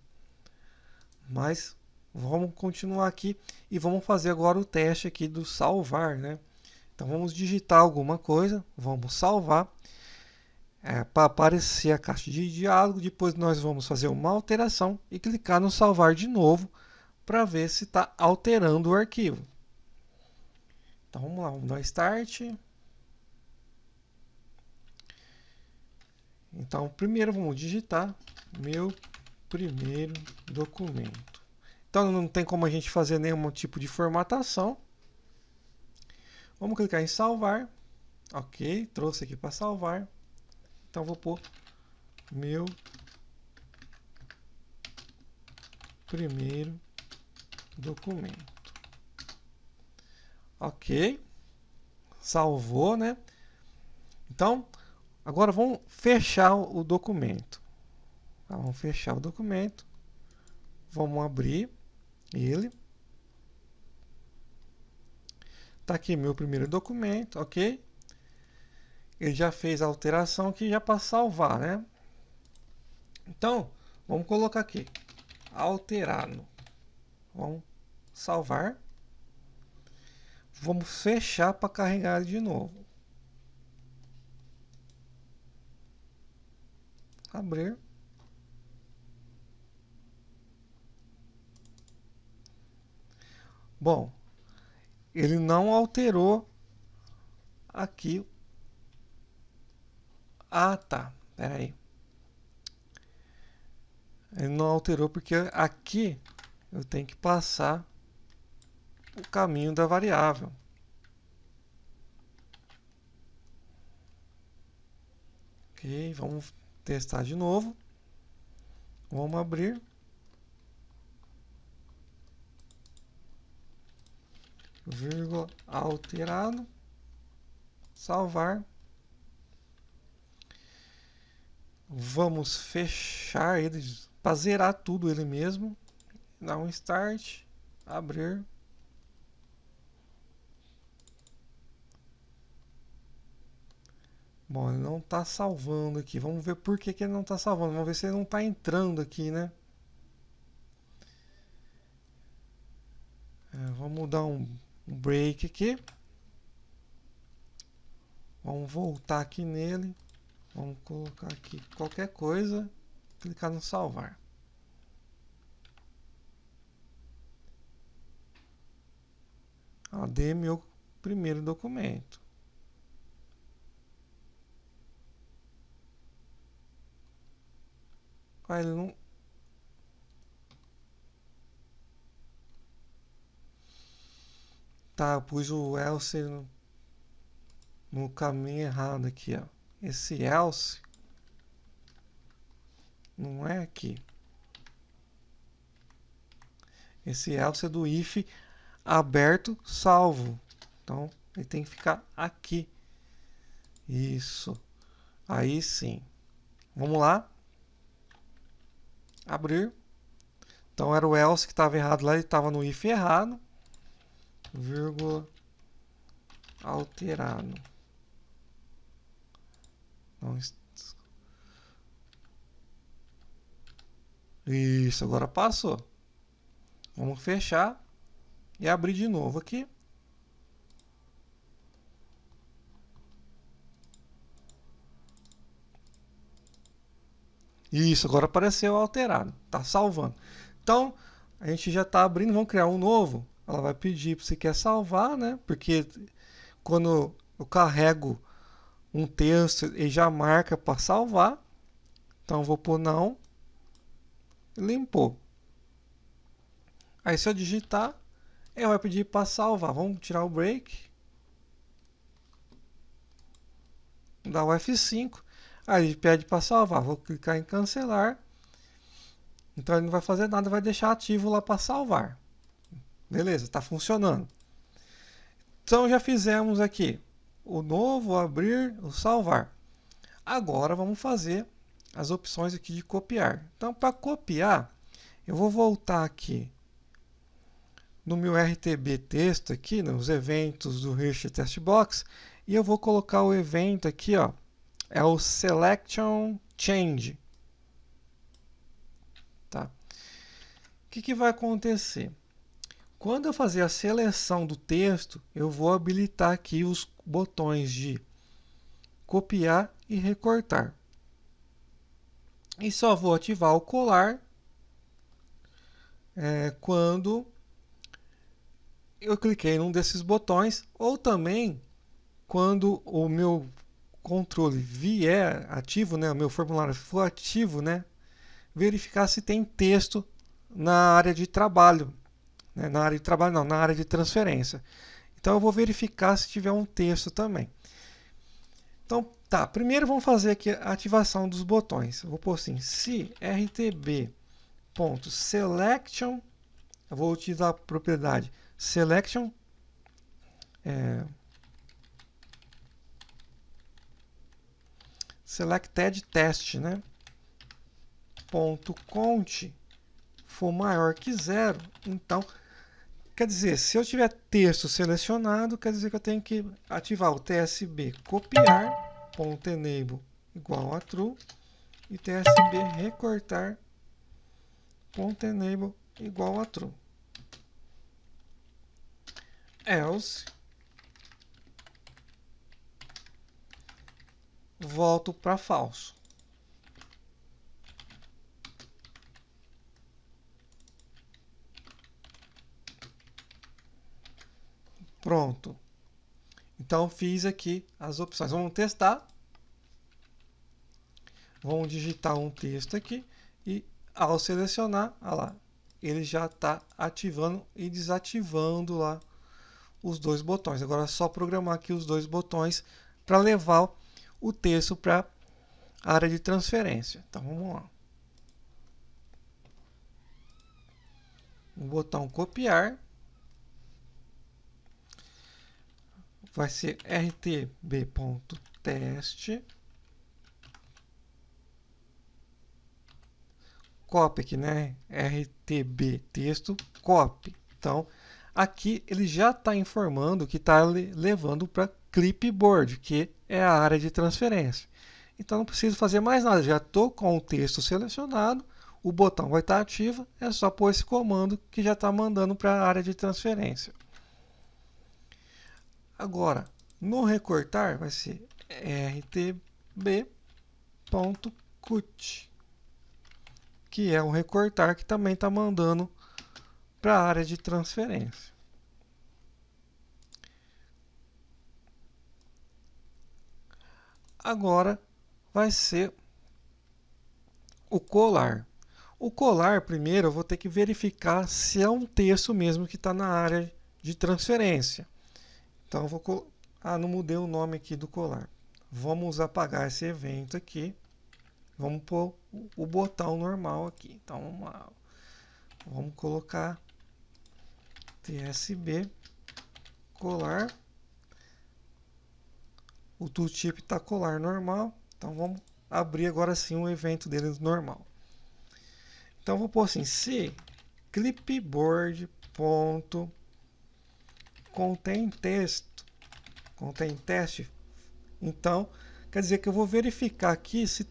Mas vamos continuar aqui e vamos fazer agora o teste aqui do salvar, né? Então vamos digitar alguma coisa, vamos salvar. Para aparecer a caixa de diálogo, depois nós vamos fazer uma alteração e clicar no salvar de novo para ver se está alterando o arquivo. Então vamos lá, vamos dar start. Então primeiro vamos digitar meu primeiro documento. Então não tem como a gente fazer nenhum tipo de formatação. Vamos clicar em salvar. Ok, trouxe aqui para salvar. Então vou pôr meu primeiro documento. Ok, salvou, né? Então, agora vamos fechar o documento. Tá, vamos fechar o documento. Vamos abrir ele. Tá aqui meu primeiro documento, ok? Ele já fez a alteração aqui já para salvar, né? Então, vamos colocar aqui, alterado. Vamos salvar. Vamos fechar para carregar ele de novo. Abrir. Bom, ele não alterou aqui. Ah, tá. Espera aí. Ele não alterou porque aqui eu tenho que passar o caminho da variável. Ok, vamos testar de novo. Vamos abrir. Vírgula alterado. Salvar. Vamos fechar ele para zerar tudo ele mesmo. Dar um start. Abrir. Bom, ele não está salvando aqui. Vamos ver por que ele não está salvando. Vamos ver se ele não está entrando aqui, né? Vamos dar um break aqui. Vamos voltar aqui nele. Vamos colocar aqui qualquer coisa. Clicar no salvar. AD meu primeiro documento. Ele não... Tá, eu pus o else no caminho errado aqui, ó. Esse else não é aqui. Esse else é do if aberto salvo. Então, ele tem que ficar aqui. Isso. Aí sim. Vamos lá. Abrir. Então, era o else que estava errado lá. Ele estava no if errado. Vírgula alterado. Não. Isso, agora passou. Vamos fechar e abrir de novo aqui. Isso, agora apareceu alterado. Está salvando. Então, a gente já está abrindo. Vamos criar um novo. Ela vai pedir se quer salvar, né? Porque quando eu carrego um texto, ele já marca para salvar. Então, eu vou pôr não. Limpou. Aí, se eu digitar, ele vai pedir para salvar. Vamos tirar o break. Dar o F5. Aí ele pede para salvar. Vou clicar em cancelar. Então ele não vai fazer nada, vai deixar ativo lá para salvar. Beleza, está funcionando. Então já fizemos aqui o novo, abrir, o salvar. Agora vamos fazer as opções aqui de copiar. Então para copiar, eu vou voltar aqui no meu RTB texto aqui, nos eventos do Reacher Test Box, e eu vou colocar o evento aqui, ó. É o Selection Change. Tá? O que vai acontecer? Quando eu fazer a seleção do texto, eu vou habilitar aqui os botões de copiar e recortar. E só vou ativar o colar quando eu cliquei num desses botões, ou também quando o meu controle vier ativo, né, o meu formulário for ativo, né, verificar se tem texto na área de trabalho, né, na área de trabalho não, na área de transferência. Então eu vou verificar se tiver um texto também. Então tá, primeiro vamos fazer aqui a ativação dos botões. Eu vou pôr assim, se rtb.selection, eu vou utilizar a propriedade selection selected test, né? .count for maior que 0, então quer dizer, se eu tiver texto selecionado, quer dizer que eu tenho que ativar o tsb copiar .enable igual a true e tsb recortar .enable igual a true. Else volto para falso. Pronto. Então fiz aqui as opções. Vamos testar. Vamos digitar um texto aqui e ao selecionar, olha lá, ele já está ativando e desativando lá os dois botões. Agora é só programar aqui os dois botões para levar o texto para a área de transferência. Então vamos lá. O botão copiar vai ser rtb.test copy aqui, né? RTB texto copy. Então aqui ele já está informando que está levando para clipboard, que é a área de transferência. Então não preciso fazer mais nada, já estou com o texto selecionado, o botão vai estar ativo, é só pôr esse comando que já está mandando para a área de transferência. Agora, no recortar vai ser rtb.cut, que é um recortar que também está mandando para a área de transferência. Agora vai ser o colar. O colar, primeiro, eu vou ter que verificar se é um texto mesmo que está na área de transferência. Então, eu vou... não mudei o nome aqui do colar. Vamos apagar esse evento aqui. Vamos pôr o botão normal aqui. Então, vamos lá. Vamos colocar TSB colar. O tooltip está colar normal. Então, vamos abrir agora sim o evento dele normal. Então, vou pôr assim, se clipboard.contém texto, contém teste, então quer dizer que eu vou verificar aqui se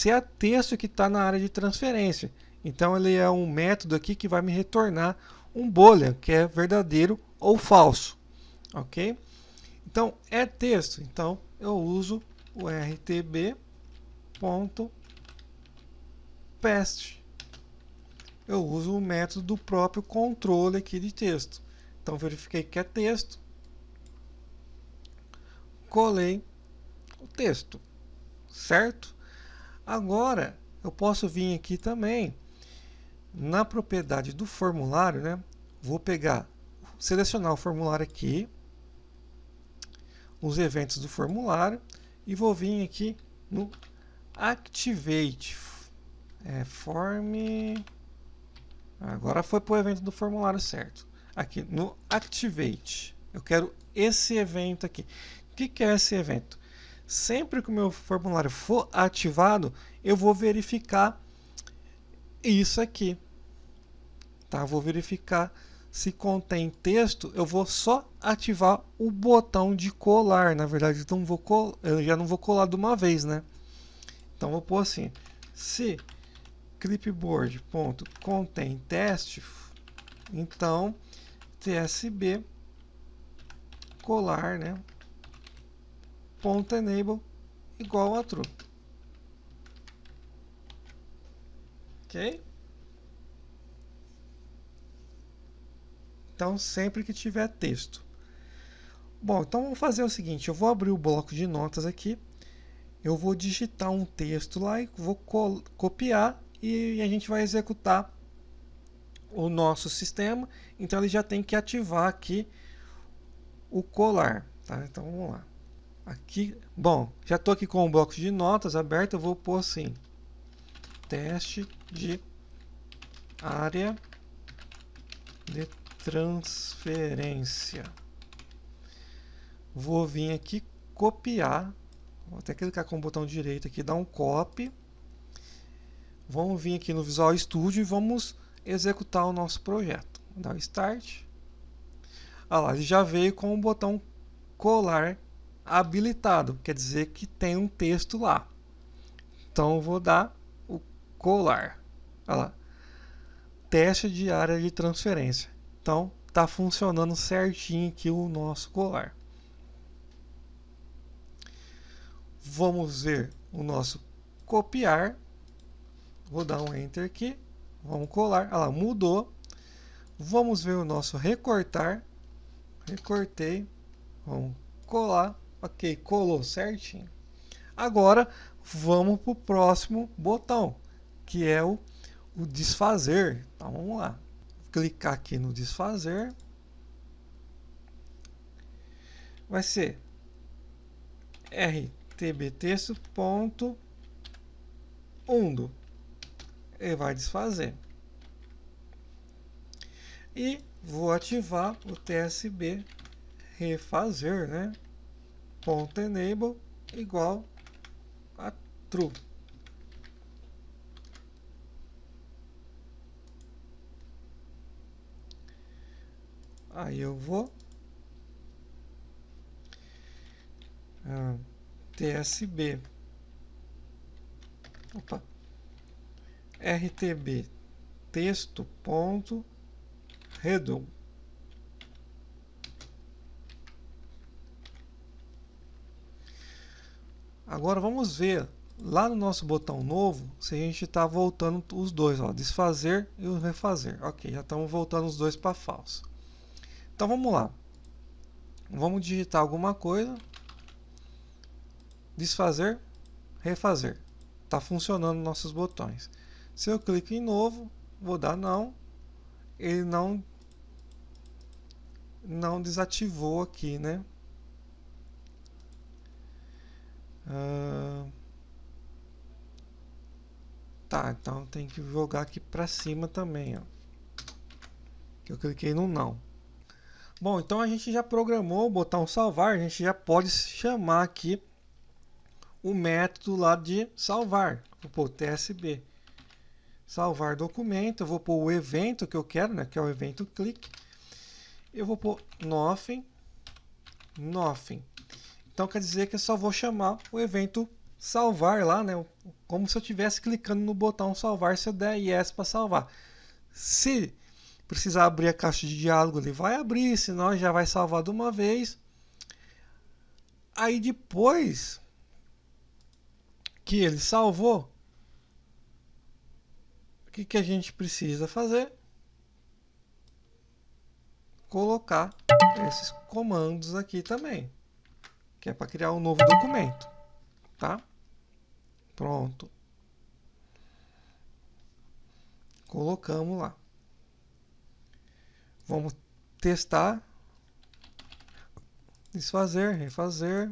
é texto que está na área de transferência. Então, ele é um método aqui que vai me retornar um boolean, que é verdadeiro ou falso. Ok? Então, é texto. Então, eu uso o rtb.paste. Eu uso o método do próprio controle aqui de texto. Então, verifiquei que é texto. Colei o texto. Certo? Agora, eu posso vir aqui também na propriedade do formulário, né? Vou pegar, selecionar o formulário aqui, os eventos do formulário, e vou vir aqui no Activate Form. Agora foi para o evento do formulário certo. Aqui no Activate, eu quero esse evento aqui. O que é esse evento? Sempre que o meu formulário for ativado, eu vou verificar isso aqui. Tá? Vou verificar se contém texto, eu vou só ativar o botão de colar. Na verdade, eu já não vou colar de uma vez, né? Então, vou pôr assim, se clipboard.contém teste, então tsb colar, né? .enable igual a true. Ok? Então, sempre que tiver texto. Bom, então vamos fazer o seguinte, eu vou abrir o bloco de notas aqui, eu vou digitar um texto lá e vou copiar e a gente vai executar o nosso sistema. Então, ele já tem que ativar aqui o colar. Tá? Então, vamos lá. Aqui, bom, já estou aqui com o bloco de notas aberto, eu vou pôr assim, teste de área de transferência. Vou vir aqui copiar, vou até clicar com o botão direito aqui, dar um copy. Vamos vir aqui no Visual Studio e vamos executar o nosso projeto. Vou dar o Start. Olha lá, ele já veio com o botão colar habilitado, quer dizer que tem um texto lá. Então eu vou dar o colar. Olha lá, teste de área de transferência. Então está funcionando certinho aqui o nosso colar. Vamos ver o nosso copiar. Vou dar um Enter aqui. Vamos colar. Olha lá, mudou. Vamos ver o nosso recortar. Recortei. Vamos colar. Ok, colou certinho. Agora vamos para o próximo botão, que é o desfazer. Então vamos lá. Vou clicar aqui no desfazer. Vai ser rtbtexto.undo. Ele vai desfazer. E vou ativar o tsb refazer, né? .enable igual a true. Aí eu vou tsb rtb texto ponto header. Agora vamos ver lá no nosso botão novo se a gente está voltando os dois, ó, desfazer e o refazer. Ok, já estamos voltando os dois para falso. Então vamos lá. Vamos digitar alguma coisa. Desfazer, refazer. Está funcionando nossos botões. Se eu clico em novo, vou dar não. Ele não desativou aqui, né? Tá, então tem que jogar aqui para cima também, ó. Que eu cliquei no não. Bom, então a gente já programou o botão salvar, a gente já pode chamar aqui o método lá de salvar. Vou pôr TSB. Salvar documento, eu vou pôr o evento que eu quero, né, que é o evento clique. Eu vou pôr nothing. Então quer dizer que eu só vou chamar o evento salvar lá, né, como se eu estivesse clicando no botão salvar, se eu der yes para salvar. Se precisar abrir a caixa de diálogo, ele vai abrir, senão já vai salvar de uma vez. Aí depois que ele salvou, o que a gente precisa fazer? Colocar esses comandos aqui também, que é para criar um novo documento, tá? Pronto. Colocamos lá. Vamos testar. Desfazer, refazer,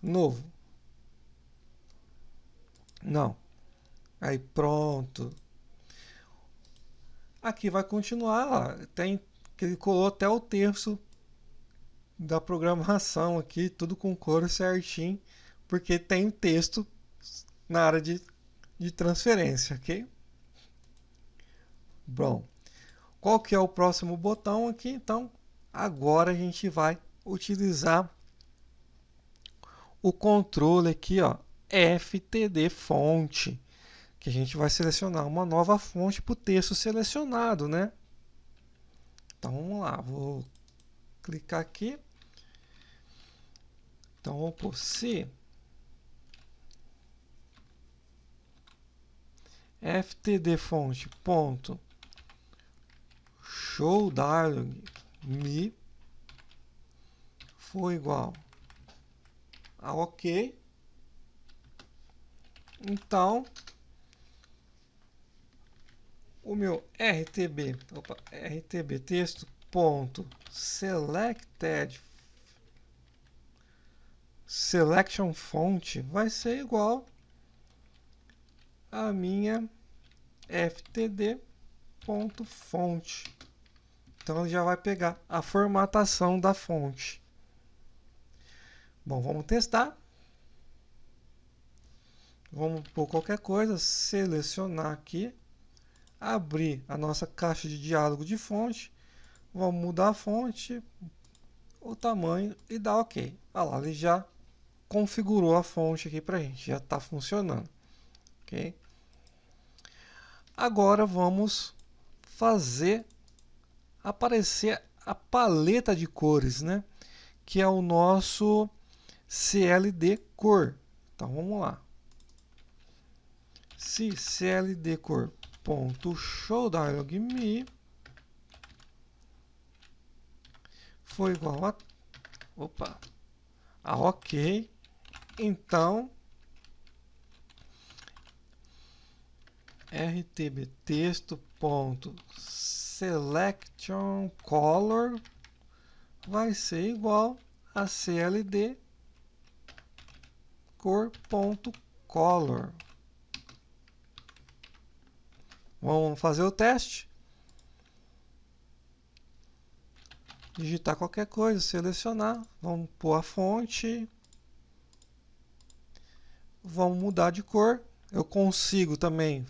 novo. Não. Aí pronto. Aqui vai continuar, ó. Tem que ele colou até o terço da programação aqui, tudo com cor certinho, porque tem texto na área de transferência, ok? Bom, qual que é o próximo botão aqui? Então, agora a gente vai utilizar o controle aqui, ó, FTD fonte, que a gente vai selecionar uma nova fonte para o texto selecionado, né? Então vamos lá, vou clicar aqui. Então vamos pôr se ftd fonte ponto show dialog me for igual a ok. Então o meu rtb texto ponto selection font vai ser igual a minha ftd.font. Então ele já vai pegar a formatação da fonte. Bom, vamos testar. Vamos por qualquer coisa, selecionar aqui, abrir a nossa caixa de diálogo de fonte, vamos mudar a fonte, o tamanho e dar OK. Olha lá, ele já configurou a fonte aqui para a gente, já está funcionando. Ok? Agora vamos fazer aparecer a paleta de cores, né? Que é o nosso CLD cor. Então vamos lá. Se CLD cor ponto show dialog me for igual a OK, então rtb texto ponto selection color vai ser igual a cld cor.color. Vamos fazer o teste. Digitar qualquer coisa, selecionar, vamos pôr a fonte, vamos mudar de cor. Eu consigo também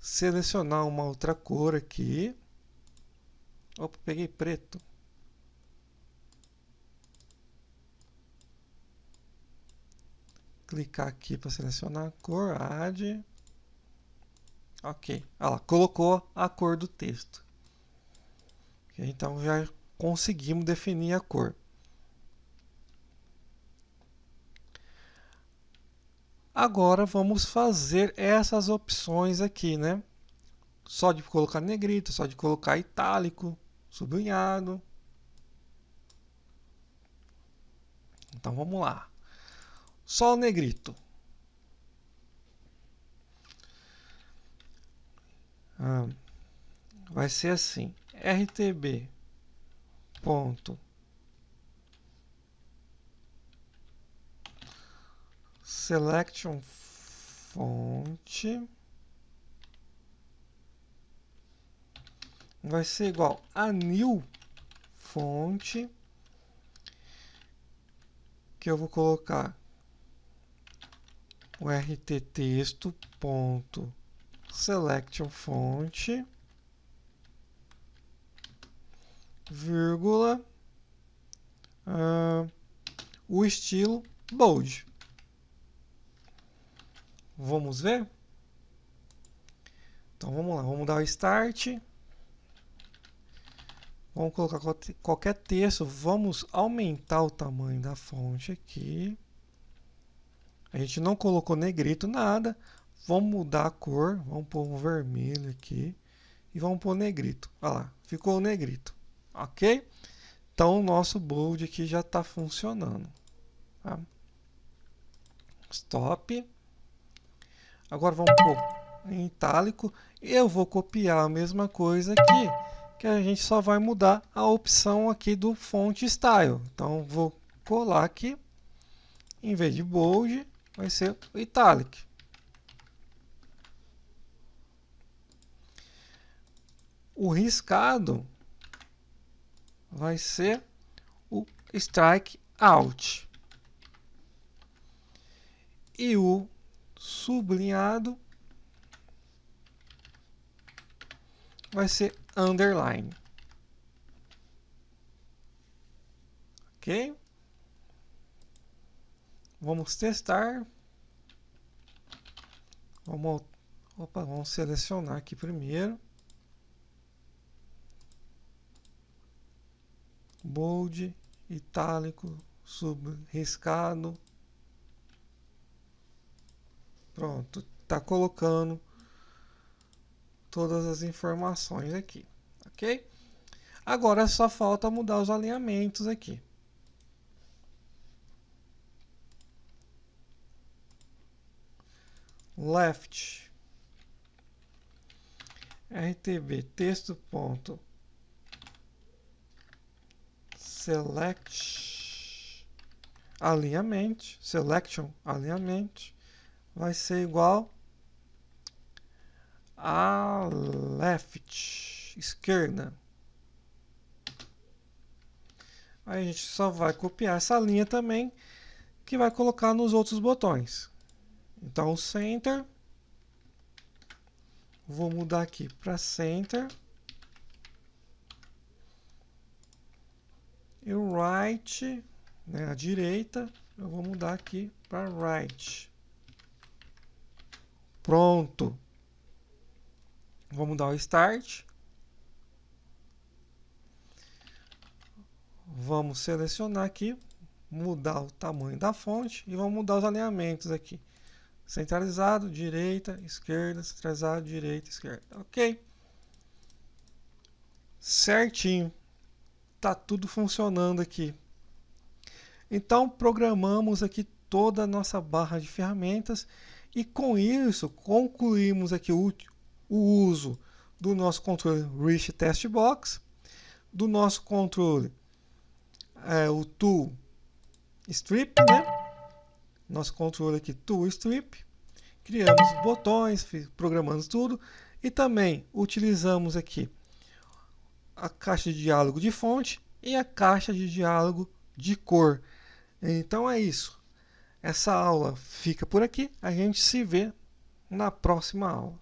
selecionar uma outra cor aqui. Opa, peguei preto. Clicar aqui para selecionar a cor, add. Ok, olha lá, colocou a cor do texto. Okay, então já conseguimos definir a cor. Agora vamos fazer essas opções aqui, né? Só de colocar negrito, só de colocar itálico, sublinhado. Então vamos lá. Só o negrito. Vai ser assim: rtb ponto selection font vai ser igual a new font, que eu vou colocar o rttexto ponto selection font, vírgula, o estilo bold. Vamos ver? Então vamos lá, vamos dar o start. Vamos colocar qualquer texto. Vamos aumentar o tamanho da fonte aqui. A gente não colocou negrito, nada. Vamos mudar a cor. Vamos pôr um vermelho aqui. E vamos pôr negrito. Olha lá, ficou o negrito. Ok? Então o nosso bold aqui já está funcionando. Tá? Stop. Agora vamos pôr em itálico. Eu vou copiar a mesma coisa aqui, que a gente só vai mudar a opção aqui do font style. Então vou colar aqui, em vez de bold, vai ser o italic. O riscado vai ser o strike out. E o sublinhado vai ser underline. Ok? Vamos testar. Vamos selecionar aqui primeiro. Bold, itálico, riscado. Pronto, está colocando todas as informações aqui, ok? Agora só falta mudar os alinhamentos aqui. Left, rtb texto ponto select alinhamento, selection alinhamento vai ser igual a left, esquerda. Aí a gente só vai copiar essa linha também, que vai colocar nos outros botões. Então o center, vou mudar aqui para center. E o right, né, a direita, eu vou mudar aqui para right. Pronto. Vamos dar o start. Vamos selecionar aqui, mudar o tamanho da fonte e vamos mudar os alinhamentos aqui. Centralizado, direita, esquerda, centralizado, direita, esquerda. Ok? Certinho. Tá tudo funcionando aqui. Então programamos aqui toda a nossa barra de ferramentas e com isso concluímos aqui o uso do nosso controle Rich Test Box, do nosso controle o Tool Strip, né? Nosso controle aqui Tool Strip, criamos botões, programamos tudo e também utilizamos aqui a caixa de diálogo de fonte e a caixa de diálogo de cor. Então é isso. Essa aula fica por aqui. A gente se vê na próxima aula.